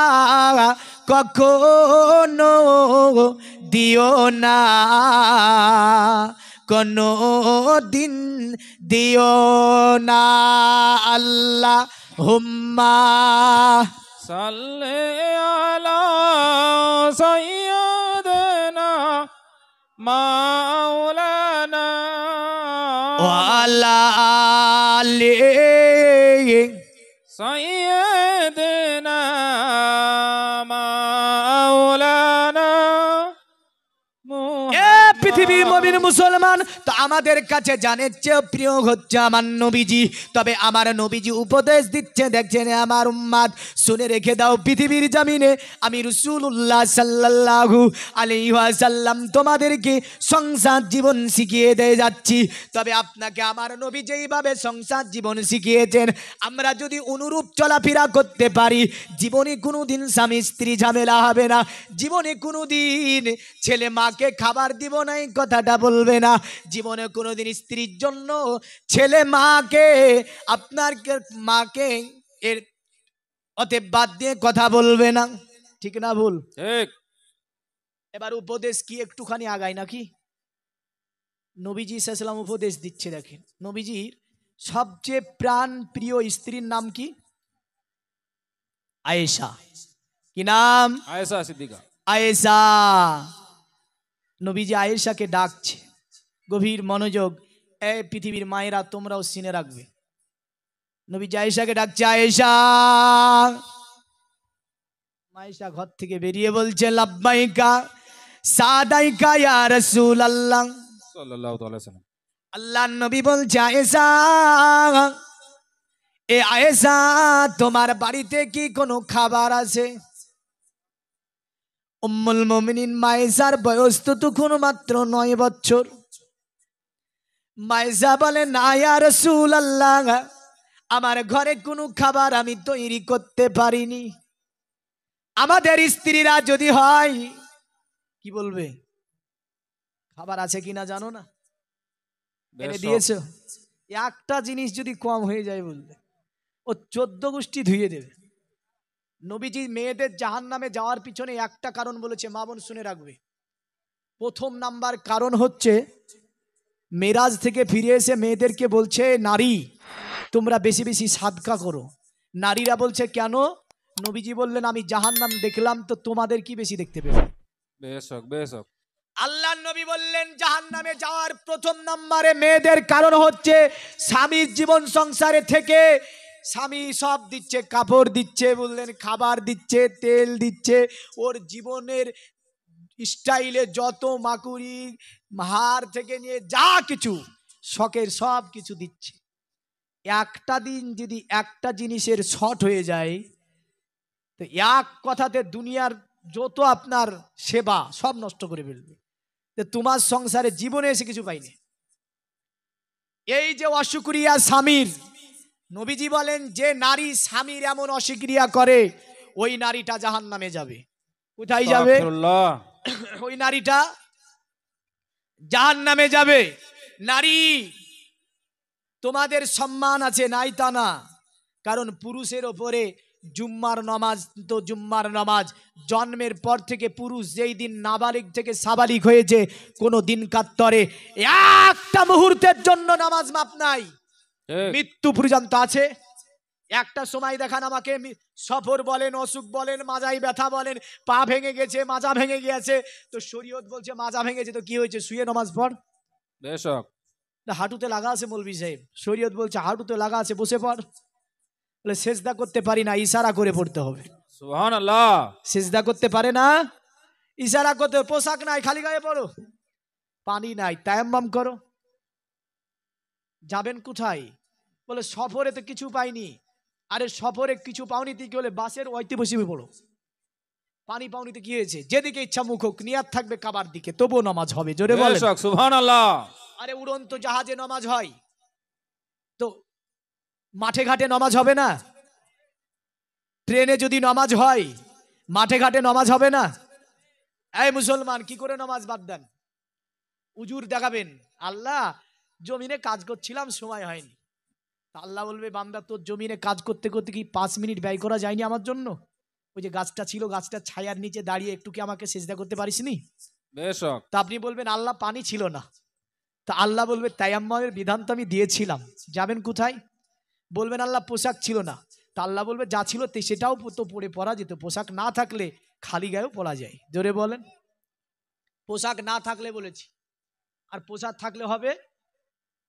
কখনো দিও না, কোনো দিন দিও না। আল্লাহ হুম্মা
সাল্লি আলা সাইয়্যিদিনা মাওলানা
ওয়ালা আলি
সাইয়্যিদিনা মাওলানা।
পৃথিবীর মুমিন মুসলমান, তো আমাদের কাছে জানের চেয়ে প্রিয় হচ্ছে আমার নবীজি। তবে আমার নবীজি উপদেশ দিচ্ছে, দেখছেন আমার উম্মাদ শুনে রেখে দাও, পৃথিবীর জমিনে আমি রাসূলুল্লাহ সাল্লাল্লাহু আলাইহি ওয়াসাল্লাম তোমাদেরকে সংসার জীবন শিখিয়ে দিয়ে যাচ্ছি। তবে আপনাকে আমার নবী যেইভাবে সংসার জীবন শিখিয়েছেন, আমরা যদি অনুরূপ চলাফেরা করতে পারি, জীবনে কোনোদিন স্বামী স্ত্রী ঝামেলা হবে না, জীবনে কোনোদিন ছেলে মাকে খাবার দিব না এই কথাটা বলবে না, জীবনে কোনোদিন স্ত্রীর জন্য ছেলে মাকে আপনার মাকে এর অতএব বাদ দিয়ে কথা বলবে না। ঠিক না ভুল?
ঠিক।
এবার উপদেশ কি একটুখানি আগায় নাকি? নবীজি সাল্লাম উপদেশ দিচ্ছে, দেখেন নবীজির সবচেয়ে প্রাণ প্রিয় স্ত্রীর নাম কি? আয়েশা। কি নাম?
আয়েশা সিদ্দিকা।
আয়েশা। নবীজি আয়েশাকে ডাকছে, গভীর মনোযোগ, এই পৃথিবীর মায়েরা তোমরাও শুনে রাখবে। নবীজি আয়েশাকে ডাকছে, আয়েশা। আয়েশা ঘর থেকে বেরিয়ে বলছে, লাব্বাইকা সাদাইকা ইয়া রাসূলুল্লাহ।
সাল্লাল্লাহু তাআলা সাল্লাম।
আল্লাহর নবী বলছে, আয়েশা, এ আয়েশা তোমার বাড়িতে কি কোনো খাবার আছে? উম্মুল মুমিনিন মায়েশার বয়স তো তখন মাত্র 9 বছর। মায়েশা বলে, না ইয়া রাসূলুল্লাহ, আমার ঘরে কোনো খাবার আমি তৈরি করতে পারিনি। আমাদের স্ত্রীরা যদি হয় কি বলবে? খাবার আছে কিনা জানো না, এনে দিয়েছো। একটা জিনিস যদি কম হয়ে যায় বলবে, ও 14 গোষ্ঠী ধুয়ে দেবে। নবীজি মেয়েদের জাহান্নামে যাওয়ার পিছনে একটা কারণ বলেছে, মা বোন শুনে রাখবে। প্রথম নাম্বার কারণ হচ্ছে, মেরাজ থেকে ফিরে এসে মেয়েদেরকে বলছে, নারী তোমরা বেশি বেশি সাদকা করো। নারীরা বলছে কেন? নবীজি বললেন, আমি জাহান্নাম দেখলাম, তো তোমাদের কি বেশি দেখতে পেলাম?
বেশক বেশক।
আল্লাহর নবী বললেন, জাহান্নামে যাওয়ার প্রথম নম্বরে মেয়েদের কারণ হচ্ছে, স্বামীর জীবন সংসারে থেকে স্বামী সব দিচ্ছে, কাপড় দিচ্ছে, বললেন খাবার দিচ্ছে, তেল দিচ্ছে, ওর জীবনের স্টাইলে যত মাকুরি হার থেকে নিয়ে যা কিছু শখের সব কিছু দিচ্ছে। একটা দিন যদি একটা জিনিসের শর্ট হয়ে যায়, তো এক কথাতে দুনিয়ার যত আপনার সেবা সব নষ্ট করে ফেলবে। তোমার সংসারে জীবনে এসে কিছু পাইনি। এই যে অশুকরিয়া স্বামীর, নবীজি বলেন, যে নারী স্বামীর এমন অশুকরিয়া করে ওই নারীটা জাহান্নামে যাবে। কোথায় যাবে? ওই নারীটা জাহান্নামে যাবে। নারী তোমাদের সম্মান আছে নাই তা না, কারণ পুরুষের ওপরে জুম্মার নামাজ, তো জুম্মার নামাজ জন্মের পর থেকে পুরুষ যেই দিন নাবালিগ থেকে সাবালিগ হয়েছে, কোনো দিন কাত্তরে একটা মুহূর্তের জন্য নামাজ মাপ নাই, মৃত্যু পর্যন্ত আছে। একটা সময় দেখান আমাকে, সফর বলেন, অসুখ বলেন, মাজায় ব্যথা বলেন, পা ভেঙে গেছে, মাজা ভেঙে গিয়েছে, তো শরীয়ত বলছে মাজা ভেঙেছে তো কি হয়েছে, শুয়ে নামাজ পড়।
বেশক।
হাঁটুতে লাগা আছে মৌলভী সাহেব, শরীয়ত বলছে হাঁটুতে লাগা আছে, বসে পড়। বলে সেজদা করতে পারি না, ইশারা করে পড়তে হবে।
সুবহানাল্লাহ।
সেজদা করতে পারে না, ইশারা করতে। পোশাক নাই, খালি গায়ে পড়ো। পানি নাই, তায়াম্মাম করো। যাবেন কোথায়? বলে সফরে তো কিছু পাইনি। আরে সফরে কিছু পাওনিতে কি হলে বাসের ওইতে বসে পড়ো। পানি পাওনিতে কি হয়েছে? যেদিকে ইচ্ছা মুখ হোক, নিয়াত থাকবে কাবার দিকে, তবুও নামাজ হবে। জোরে বলেন
সুবহানাল্লাহ।
আরে উড়ন্ত জাহাজে নামাজ হয়, তো মাঠে ঘাটে নামাজ হবে না? ট্রেনে যদি নামাজ হয়, মাঠে ঘাটে নামাজ হবে না? এই মুসলমান, কি করে নামাজ বাদ দেন? উজুর দেখাবেন, আল্লাহ জমিনে কাজ করছিলাম সময় হয়নি। আল্লাহ বলবে, বান্দা তোর জমিনে কাজ করতে করতে কি 5 মিনিট ব্যয় করা যায়নি আমার জন্য? ওই যে গাছটা ছিল, গাছটার ছায়ার নিচে দাঁড়িয়ে একটু কি আমাকে সেজদা করতে পারিসনি?
বেশক।
তা আপনি বলবেন, আল্লাহ পানি ছিল না। তা আল্লাহ বলবে, তায়াম্মুমের বিধান তো আমি দিয়েছিলাম, যাবেন কোথায়? বলবেন, আল্লাহ পোশাক ছিল না। তা আল্লাহ বলবে, যা ছিল সেটাও তো পরে পরা যেত, পোশাক না থাকলে খালি গায়েও পরা যায়। জোরে বলেন। পোশাক না থাকলে বলেছি, আর পোশাক থাকলে হবে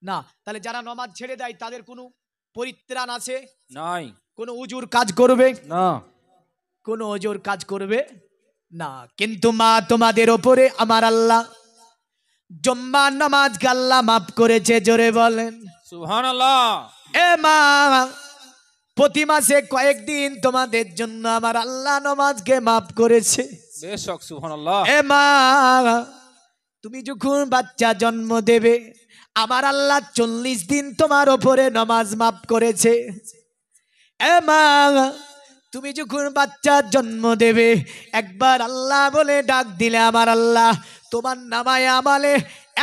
না। তাহলে যারা নামাজ ছেড়ে দেয় তাদের কোনো পরিত্রাণ আছে?
নাই।
কোনো উজুর কাজ করবে
না,
কোনো ওজোর কাজ করবে না। কিন্তু মা তোমাদের ওপরে আমার আল্লাহ জুম্মা নামাজ আল্লাহ মাফ করেছে, জোরে বলেন
সুবহানাল্লাহ।
এ মা, প্রতি মাসে কয়েকদিন তোমাদের জন্য আমার আল্লাহ নামাজকে মাফ করেছে।
বেশক সুবহানাল্লাহ।
এ মা, তুমি যখন বাচ্চা জন্ম দেবে আমার আল্লাহ 40 দিন তোমার ওপরে নামাজ মাফ করেছে। এ মা, তুমি যখন বাচ্চা জন্ম দেবে একবার আল্লাহ বলে ডাক দিলে আমার আল্লাহ তোমার নামায় আমালে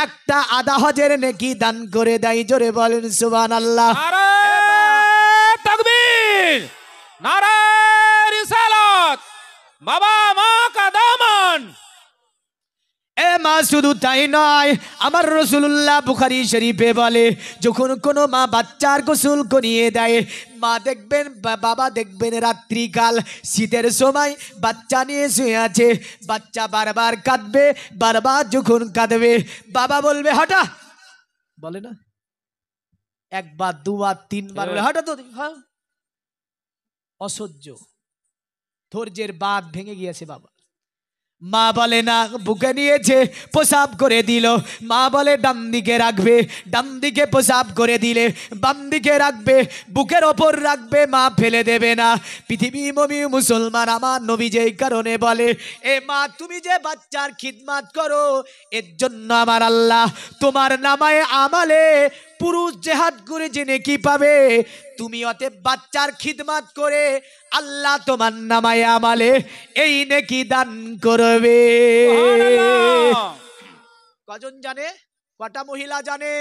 একটা আধা হজের নেকি দান করে দেয়, জোরে বলেন সুবহানাল্লাহ।
নারে তাকবীর, নারে রিসালাত, বাবা মা কা দামান।
এ মা, শুধু তাই নয়, আমার রাসূলুল্লাহ বুখারী শরীফে বলে যখন কোনো মা বাচ্চার গোসল করিয়ে দেয়, মা দেখবেন বাবা দেখবেন রাত্রিকাল শীতের সময় বাচ্চা নিয়ে শুয়ে আছে, বাচ্চা বারবার কাঁদবে, বারবার যখন কাঁদবে বাবা বলবে হটা, বলে না একবার দুবার তিনবার বলে হটা তো, হ্যাঁ অসহ্য, ধৈর্যের বাঁধ ভেঙে গিয়েছে বাবা। মা বলে না, বুকে নিয়েছে প্রসাব করে দিল, মা বলে ডান দিকে রাখবে, ডান দিকে প্রসাব করে দিলে বাম দিকে রাখবে, বুকের ওপর রাখবে, মা ফেলে দেবে না। পৃথিবী মমি মুসলমান আমার নবী যেই কারণে বলে এ মা তুমি যে বাচ্চার খিদমাত করো এর জন্য আমার আল্লাহ তোমার নামায় আমালে পুরুষ জেহাদ করে জেনে কি পাবে, তুমি অতএব বাচ্চার খিদমাত করে আল্লাহ তোমার নামায় আমালে এই নেকি দান করবে। কজন জানে? কটা মহিলা জানে?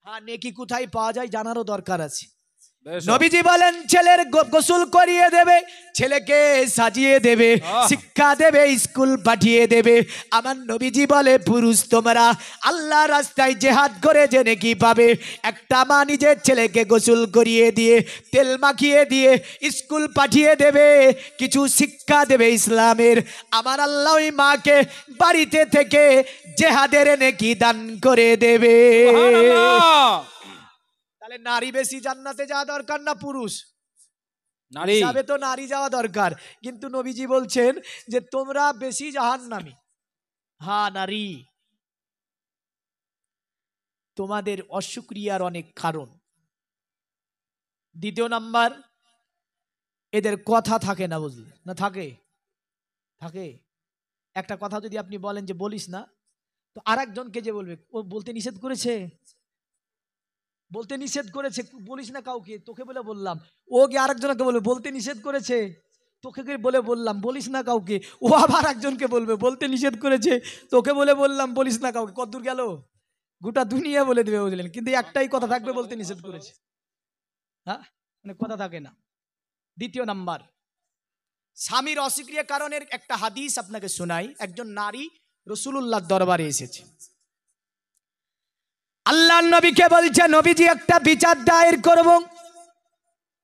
হ্যাঁ, নেকি কোথায় পাওয়া যায় জানারও দরকার আছে। নবীজি বলেন ছেলের গোসল করিয়ে দেবে, ছেলেকে সাজিয়ে দেবে, শিক্ষা দেবে, স্কুল পাঠিয়ে দেবে। আমার নবীজি বলে পুরুষ তোমরা আল্লাহ রাস্তায় জেহাদ করে জেনে কি পাবে, একটা মা নিজের ছেলেকে গোসল করিয়ে দিয়ে তেল মাখিয়ে দিয়ে স্কুল পাঠিয়ে দেবে, কিছু শিক্ষা দেবে ইসলামের, আমার আল্লাহ ওই মাকে বাড়িতে থেকে জেহাদের নেকি দান করে দেবে। তাহলে নারী বেশি জান্নাতে যাওয়া দরকার না পুরুষ? নারী হিসাবে তো নারী যাওয়া দরকার, কিন্তু নবীজি বলছেন যে তোমরা বেশি জাহান্নামী। হ্যাঁ নারী, তোমাদের অশুকরিয়ার অনেক কারণ। দ্বিতীয় নাম্বার, এদের কথা থাকে না, বুঝলে না? থাকে থাকে একটা কথা যদি আপনি বলেন যে বলিস না, তো আরেকজনকে যে বলবে ও বলতে নিষেধ করেছে, বলতে নিষেধ করেছে, বলিস না কাউকে, তোকে বলে বললাম। ও গিয়ে আরেকজনকে বলবে বলতে নিষেধ করেছে, তোকে বলে বললাম বলিস না কাউকে। ও আবার একজনকে বলবে বলতে নিষেধ করেছে, তোকে বলে বললাম বলিস না কাউকে। কতদূর গেল? গোটা দুনিয়া বলে দেবে, বুঝলেন? কিন্তু একটাই কথা থাকবে, বলতে নিষেধ করেছে। হ্যাঁ, মানে কথা থাকে না। দ্বিতীয় নাম্বার, স্বামীর অস্বীক্রিয় কারণের একটা হাদিস আপনাকে শোনাই। একজন নারী রাসূলুল্লাহর দরবারে এসেছে, আল্লাহ নবীকে বলছে নবীজি একটা বিচার দায়ের করব।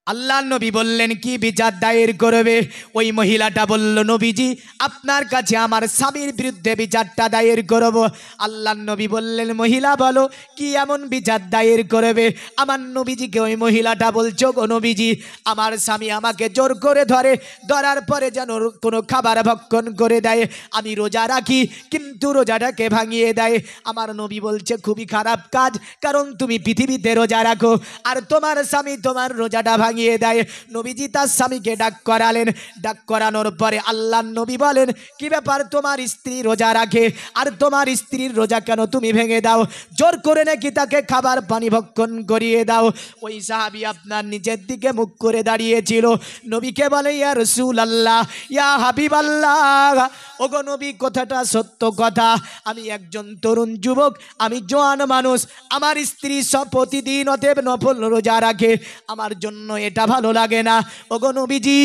আল্লাহ নবী বললেন কি বিচার দায়ের করবে? ওই মহিলাটা বলল নবীজি আপনার কাছে আমার স্বামীর বিরুদ্ধে বিচারটা দায়ের করব। আল্লাহ নবী বললেন মহিলা বলো কি এমন বিচার দায়ের করবে? আমার নবীজিকে ওই মহিলাটা বলছো, গো নবীজি আমার স্বামী আমাকে জোর করে ধরে, ধরার পরে যেন কোনো খাবার ভক্ষণ করে দেয়, আমি রোজা রাখি কিন্তু রোজাটাকে ভাঙিয়ে দেয়। আমার নবী বলছে খুবই খারাপ কাজ, কারণ তুমি পৃথিবীতে রোজা রাখো আর তোমার স্বামী তোমার রোজাটা ভাঙিয়ে দেয়। নবীজি তার স্বামীকে ডাক করালেন, ডাক করানোর পরে আল্লাহ নবী বলেন কি ব্যাপার, তোমার স্ত্রী রোজা রাখে আর তোমার স্ত্রীর রোজা কেন তুমি ভেঙে দাও? জোর করে নাকি তাকে খাবার পানি ভক্ষণ করিয়ে দাও। ওই সাহাবী আপনার নিচের দিকে মুখ করে দাঁড়িয়েছিল, নবীকে বলে ইয়া রাসূলুল্লাহ, ইয়া হাবিবাল্লাহ, ওগো নবী কথাটা সত্য কথা, আমি একজন তরুণ যুবক, আমি জোয়ান মানুষ, আমার স্ত্রী সব প্রতিদিন অতএব নফল রোজা রাখে, আমার জন্য এটা ভালো লাগে না। ওগো নবীজি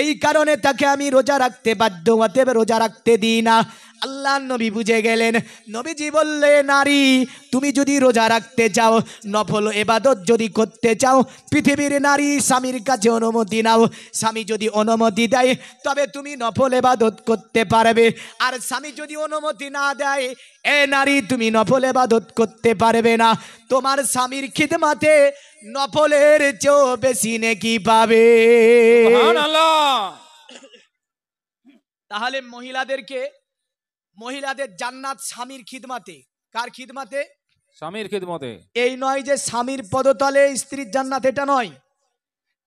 এই কারণে তাকে আমি রোজা রাখতে বাধ্য, অতএব রোজা রাখতে দিই না। আল্লাহ নবী বুঝে গেলেন। নবীজি বললে নারী তুমি যদি রোজা রাখতে চাও, নফল ইবাদত যদি করতে চাও, পৃথিবীর নারী স্বামীর কাছে অনুমতি নাও, স্বামী যদি অনুমতি দেয় তবে তুমি নফল ইবাদত করতে পারবে, আর স্বামী যদি অনুমতি না দেয় এ নারী তুমি নফল ইবাদত করতে পারবে না। তোমার স্বামীর খিদমতে নফলের চেয়েও বেশি নেকি পাবে। তাহলে মহিলাদের জান্নাত স্বামীর খিদমতে, কার খিদমাতে?
স্বামীর খিদমতে।
এই নয় যে স্বামীর পদতলে স্ত্রীর জান্নাত, এটা নয়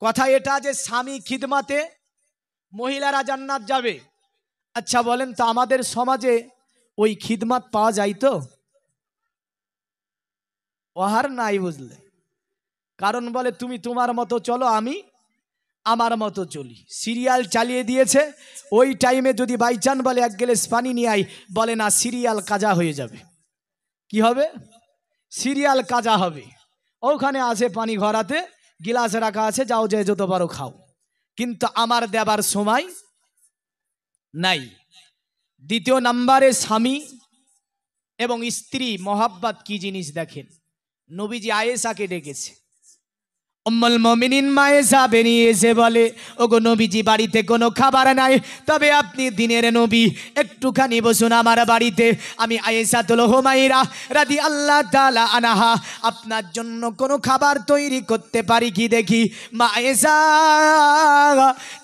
কথা। এটা যে স্বামী খিদমাতে মহিলারা জান্নাত যাবে। আচ্ছা বলেন তো, আমাদের সমাজে ওই খিদমাত পাওয়া যায় তো? ওহার নাই, বুঝলে? কারণ বলে তুমি তোমার মতো চলো, আমি আমার মতো চলি। সিরিয়াল চালিয়ে দিয়েছে, ওই টাইমে যদি বাইচান বলে এক গ্লাস পানি নিয়ে আই, বলে না, সিরিয়াল কাজা হয়ে যাবে। কি হবে? সিরিয়াল কাজা হবে। ওখানে আছে পানি ঘরাতে, গিলাস রাখা আছে, যাও যে যত পারো খাও, কিন্তু আমার দেবার সময় নাই। দ্বিতীয় নাম্বারে স্বামী এবং স্ত্রী মহাব্বত কি জিনিস দেখেন। নবীজি আয়েশাকে ডেকেছে, উম্মুল মুমিনিন মায়েশা বেরিয়ে এসে বলে, ওগো নবীজি, বাড়িতে কোনো খাবার নাই, তবে আপনি দিনের নবী, একটুখানি বসুন আমার বাড়িতে। আমি আয়েশাতুল হুমাইরা রাদিয়াল্লাহু তাআলা আনহা আপনার জন্য কোনো খাবার তৈরি করতে পারি কি দেখি। মা আয়েশা,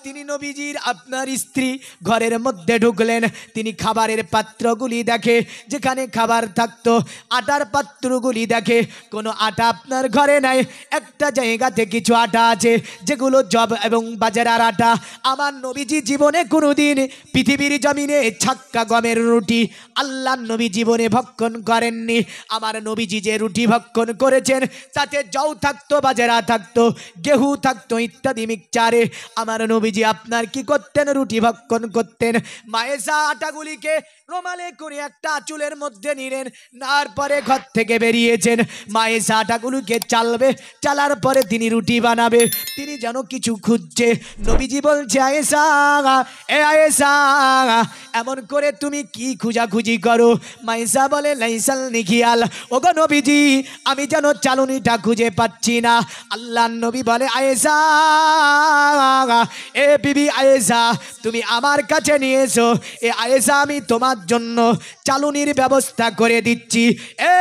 তিনি নবীজির আপনার স্ত্রী ঘরের মধ্যে ঢুকলেন। তিনি খাবারের পাত্রগুলি দেখে, যেখানে খাবার থাকতো আটার পাত্রগুলি দেখে, কোনো আটা আপনার ঘরে নাই। একটা জায়গা কিছু আটা আছে যেগুলো জব এবং বাজরার আটা। আমার নবীজি জীবনে কোনোদিন পৃথিবীর জমিনে ছাক্কা গমের রুটি আল্লাহ নবী জীবনে ভক্ষণ করেননি। আমার নবীজি যে রুটি ভক্ষণ করেছেন তাতে জও থাকতো, বাজরা থাকতো, গেহু থাকতো ইত্যাদি মিক্সচারে। আমার নবীজি আপনার কি করতেন? রুটি ভক্ষণ করতেন। মায়েশা আটাগুলিকে রোমালে করে একটা চুলের মধ্যে নিলেন, তারপরে ঘর থেকে বেরিয়েছেন। মায়েশা আটাগুলিকে চালবে, চালার পরে তিনি রুটি বানাবে। তিনি যেন কিছু খুঁজছে। নবীজি বলছে, আয়েশা, এ আয়েশা, এমন করে তুমি কি খুঁজাখুঁজি করো? মায়েশা বলে, লাইসাল নিখিয়াল, ওগো নবীজি, আমি যেন চালুনিটা খুঁজে পাচ্ছি না। আল্লাহ নবী বলে, আয়েশা, এ বিবি আয়েশা, তুমি আমার কাছে নিয়ে এসো। এ আয়েশা, আমি তোমার জন্য চালুনির ব্যবস্থা করে দিচ্ছি। এ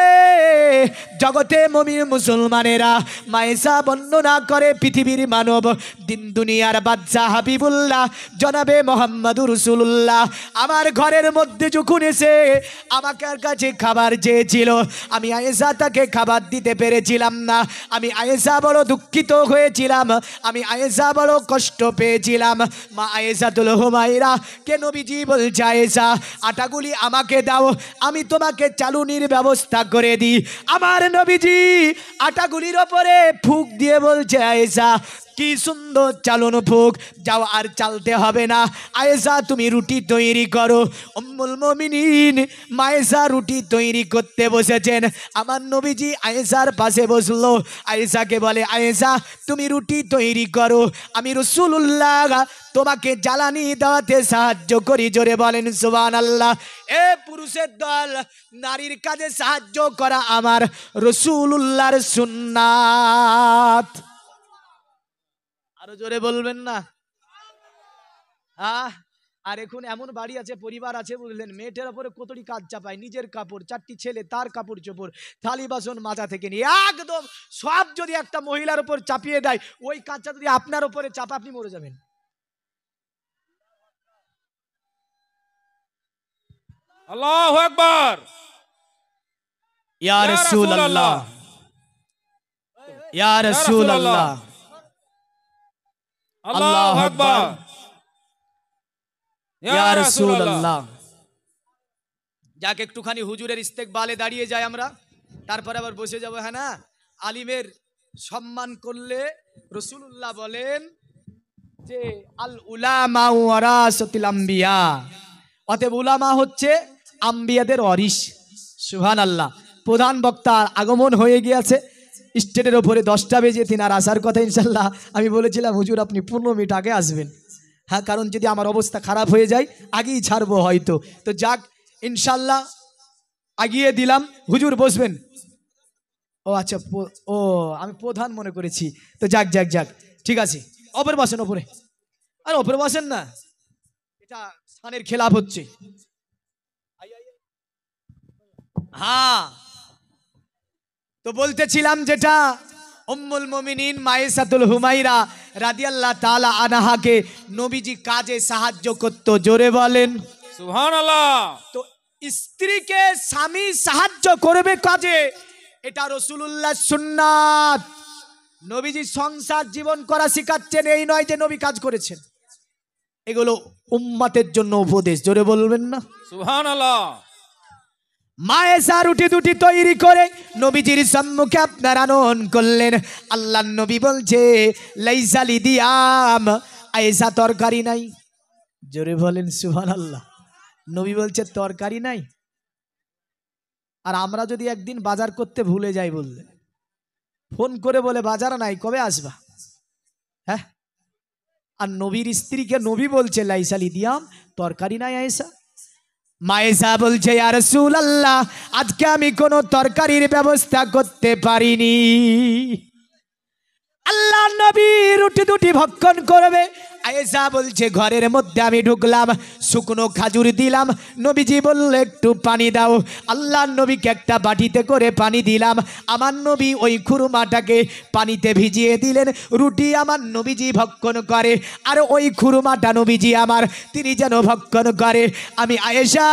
জগতে মুমিন মুসলমানেরা, মায়েশা বর্ণনা করে পৃথিবীর মানব, দিন দুনিয়ার বাদশাহ হাবিবুল্লাহ জনাবে মোহাম্মদুর রাসূলুল্লাহ আমার ঘরের মধ্যে যখন এসে আমাকে কাছে খাবার চেয়েছিল, আমি আয়েশা তাকে খাবার দিতে পেরেছিলাম না। আমি আয়েশা বড় দুঃখিত হয়েছিলাম, আমি আয়েশা বড় কষ্ট পেয়েছিলাম। মা আয়েশাতুল হুমাইরা কে নবীজি বলছে, আয়েশা, আটাগুলি আমাকে দাও, আমি তোমাকে চালুনির ব্যবস্থা করে দিই। আমার নবীজি আটাগুলির ওপরে ফুক দিয়ে বলছে, আয়েশা, কি সুন্দর চালন ফুক, যাও আর চালতে হবে না। আয়েশা, তুমি রুটি তৈরি করো। উম্মুল মুমিনিন মায়েশা রুটি তৈরি করতে বসেছেন। আমার নবীজি আয়েশার পাশে বসলো। আয়েশাকে বলে, আয়েশা, তুমি রুটি তৈরি করো, আমি রাসূলুল্লাহ তোমাকে জ্বালানি দেওয়াতে সাহায্য করি। জোরে বলেন সুবহানাল্লাহ। এ পুরুষের দল, নারীর কাজে সাহায্য করা আমার রাসূলুল্লাহর সুন্নাত। আরো জোরে বলবেন না? হ্যাঁ। আর এখন এমন বাড়ি আছে, পরিবার আছে, বুঝলেন, মেয়েটার উপরে কতটি কাজ চাপায়, নিজের কাপড়, 4টি ছেলে, তার কাপড় চোপড়, থালি বাসন মাজা থেকে নিয়ে একদম সব যদি একটা মহিলার উপর চাপিয়ে দেয়, ওই কাজটা যদি আপনার উপরে চাপা, আপনি মরে যাবেন।
আল্লাহু আকবার।
ইয়া রাসূলুল্লাহ, ইয়া রাসূলুল্লাহ,
আল্লাহু আকবার,
ইয়া রাসূলুল্লাহ। যাক, একটুখানি হুজুরের ইস্তেকবালে দাঁড়িয়ে যাই আমরা, তারপরে আবার বসে যাব। হ্যাঁ না, আলিমের সম্মান করলে রাসূলুল্লাহ বলেন যে আল উলামা ওয়ারাসাতুল আম্বিয়া, অতএব উলামা হচ্ছে আম্বিয়াদের ওয়ারিস। সুবহানাল্লাহ। প্রধান বক্তার আগমন হয়ে গিয়েছে স্টেজের ওপরে, 10টা বেজে তিনার আসার কথা। ইনশাল্লাহ আমি বলেছিলাম, হুজুর আপনি 15 মিনিট আগে আসবেন। হ্যাঁ, কারণ যদি আমার অবস্থা খারাপ হয়ে যায় আগেই ছাড়বো হয়তো। তো যাক, ইনশাল্লাহ আগিয়ে দিলাম। হুজুর বসবেন। ও আচ্ছা, ও আমি প্রধান মনে করেছি। তো যাক যাক যাক, ঠিক আছে, ওপরে বসেন, ওপরে। আর ওপরে বসেন না, এটা শানের খেলাফ হচ্ছে। হ্যাঁ, তো বলতেছিলাম যেটা, উম্মুল মুমিনিন মায়েশাতুল হুমাইরা রাদিয়াল্লাহু তাআলা আনহাকে নবীজি কাজে সাহায্য করত। জোরে বলেন
সুবহানাল্লাহ।
তো স্ত্রীকে স্বামী সাহায্য করবে কাজে, এটা রাসূলুল্লাহ সুন্নাত। নবীজি সংসার জীবন করা শিখাচ্ছেন, এই নয় যে নবী কাজ করেছেন। এগুলো উম্মতের জন্য উপদেশ, জোরে বলবেন না
সুবহানাল্লাহ।
মায়েশা রুটি দুটি তৈরি করে নবীজির সম্মুখে আপনার আনয়ন করলেন। আল্লাহ নবী বলছে লাইসা লিদিয়াম, আয়েশা তরকারি নাই। জোরে বলেন সুবহানাল্লাহ। নবী বলছে তরকারি নাই। আর আমরা যদি একদিন বাজার করতে ভুলে যাই, বললে ফোন করে বলে বাজার নাই, কবে আসবা? হ্যাঁ, আর নবীর স্ত্রীকে নবী বলছে লাইসা লিদিয়াম, তরকারি নাই আয়েশা। মায়েশা বলছে ইয়া রাসূলুল্লাহ, আজকে আমি কোনো তরকারির ব্যবস্থা করতে পারিনি। আল্লাহ নবী রুটি দুটি ভক্ষণ করবে। আয়েশা বলছে ঘরের মধ্যে আমি ঢুকলাম, শুকনো খাজুর দিলাম। নবীজি বলল একটু পানি দাও। আল্লাহ নবীকে একটা বাটিতে করে পানি দিলাম। আমার নবী ওই খুরমাটাকে পানিতে ভিজিয়ে দিলেন। রুটি আমার নবীজি ভক্ষণ করে, আর ওই খুরমাটা নবীজি আমার তিনি যেন ভক্ষণ করে। আমি আয়েশা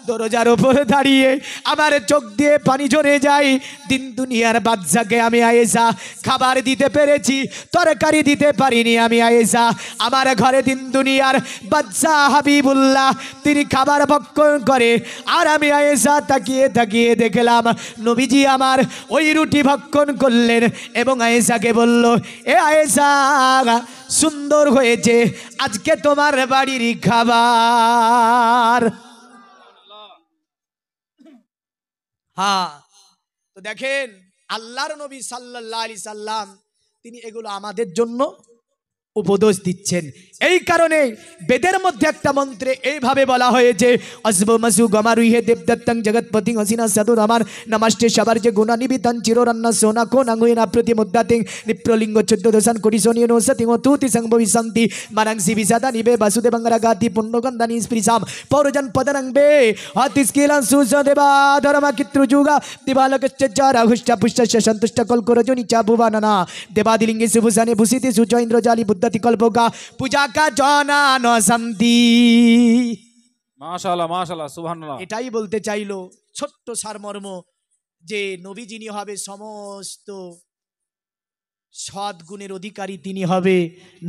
দরজার উপরে দাঁড়িয়ে আমার চোখ দিয়ে পানি ঝরে যায়। দিন দুনিয়ার বাদশাকে আমি আয়েশা খাবার দিতে পেরেছি, তরকারি দিতে পারিনি। আমি আয়েশা, আমার ঘরে দিন দুনিয়ার বাদশা হাবিবুল্লাহ তিনি খাবার ভক্ষণ করে, আর আমি আয়েশা তাকিয়ে তাকিয়ে দেখলাম নবীজি আমার ওই রুটি ভক্ষণ করলেন। এবং আয়েশাকে বলল, এ আয়েশা সুন্দর হয়েছে আজকে তোমার বাড়ির খাবার। হ্যাঁ, তো দেখেন আল্লাহর নবী সাল্লাল্লাহু আলাইহি সাল্লাম তিনি এগুলো আমাদের জন্য উপদেশ দিচ্ছেন। এই কারণে বেদের মধ্যে একটা মন্ত্রে এইভাবে বলা হয়েছে, অসব মাসু গমারুহে দেবদত্তং জগৎপতি হসিনা সাধুর আমার নমস্তে সবার যে গুণা নিবিতন চিররান্না সোনা কো নাঙ্গুইনা প্রতি মুদ্দাতিং নিপ্রলিঙ্গ 14 দশান কোটি সোনিয় নসতি তুতি সংভবি শান্তি মানাংসি বিসাদা নিবে বাসুদেবঙ্গরা গাতি পুণ্যগন্ধানি স্পৃশাম পৌরজন পদনংবে হতিস্কিলাং সুসদেবা ধর্মা কিত্রুযুগা দিবালকচ্চারা হুষ্টা পুষ্টস্য সন্তুষ্ট কলকরজনি চা ভুবাননা দেবাদিলিঙ্গে সুভূষণে ভূষিতে সুচ ইন্দ্রজালি বুদ্ধতি কল্পকা পূজা কা জনা ন শান্তি।
মাশাআল্লাহ মাশাআল্লাহ সুবহানাল্লাহ।
এটাই বলতে চাইলো ছোট্ট সারমর্ম যে নবী যিনি হবে সমস্ত সদ্গুণের অধিকারী তিনি হবে,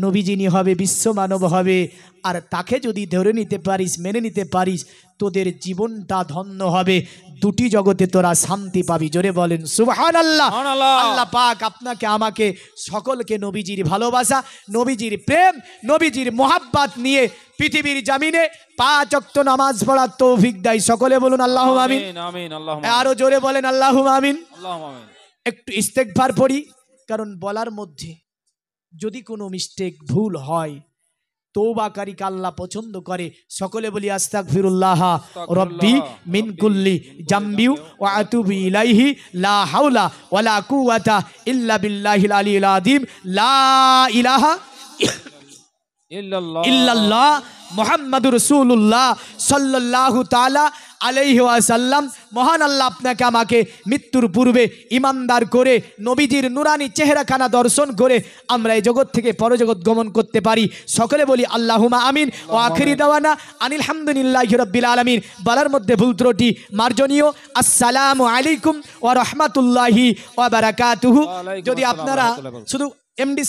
নবী যিনি হবে বিশ্ব মানব হবে। আর তাকে যদি ধরে নিতে পারিস, মেনে নিতে পারিস, তোদের জীবনটা ধন্য হবে, দুটি জগতে তোরা শান্তি পাবি। জোরে বলেন সুবহানাল্লাহ। আল্লাহ পাক আপনাকে আমাকে সকলকে নবীজির ভালোবাসা, নবীজির প্রেম, নবীজির মোহাব্বত নিয়ে পৃথিবীর জামিনে 5 ওয়াক্ত নামাজ পড়ার তৌফিক দেয়। সকলে বলুন আল্লাহুম্মা আমিন।
আমিন আল্লাহুম্মা
আরো জোরে বলেন আল্লাহুম্মা আমিন।
আল্লাহুম্মা আমিন।
একটু ইস্তেগফার পড়ি, কারণ বলার মধ্যে যদি কোনো মিস্টেক ভুল হয় তওবাকারীকে আল্লাহ পছন্দ করে। সকলে বলি আস্তাগফিরুল্লাহ রব্বি মিন কুল্লি জামবি ওয়া আতুবু ইলাইহি লা হাওলা ওয়ালা কুওয়াতা ইল্লা বিল্লাহিল আলিয়্যিল আযীম লা ইলাহা ইল্লাল্লাহ মুহাম্মাদুর রাসূলুল্লাহ সাল্লাল্লাহু তাআলা আলাইহি ওয়াসাল্লাম। মহান আল্লাহ আপনাকে আমাকে মৃত্যুর পূর্বে ইমানদার করে নবীজির নুরানি চেহারাখানা দর্শন করে আমরা এই জগৎ থেকে পরজগৎ গমন করতে পারি। সকলে বলি আল্লাহুম্মা আমিন। ও আখিরি দাওয়ানা আনিল হামদুলিল্লাহি রাব্বিল আলামিন। বলার মধ্যে ভুল ত্রুটি মার্জনীয়। আসসালামু আলাইকুম ওয়া রাহমাতুল্লাহি ওয়া বারাকাতুহু। যদি আপনারা শুধু এমডি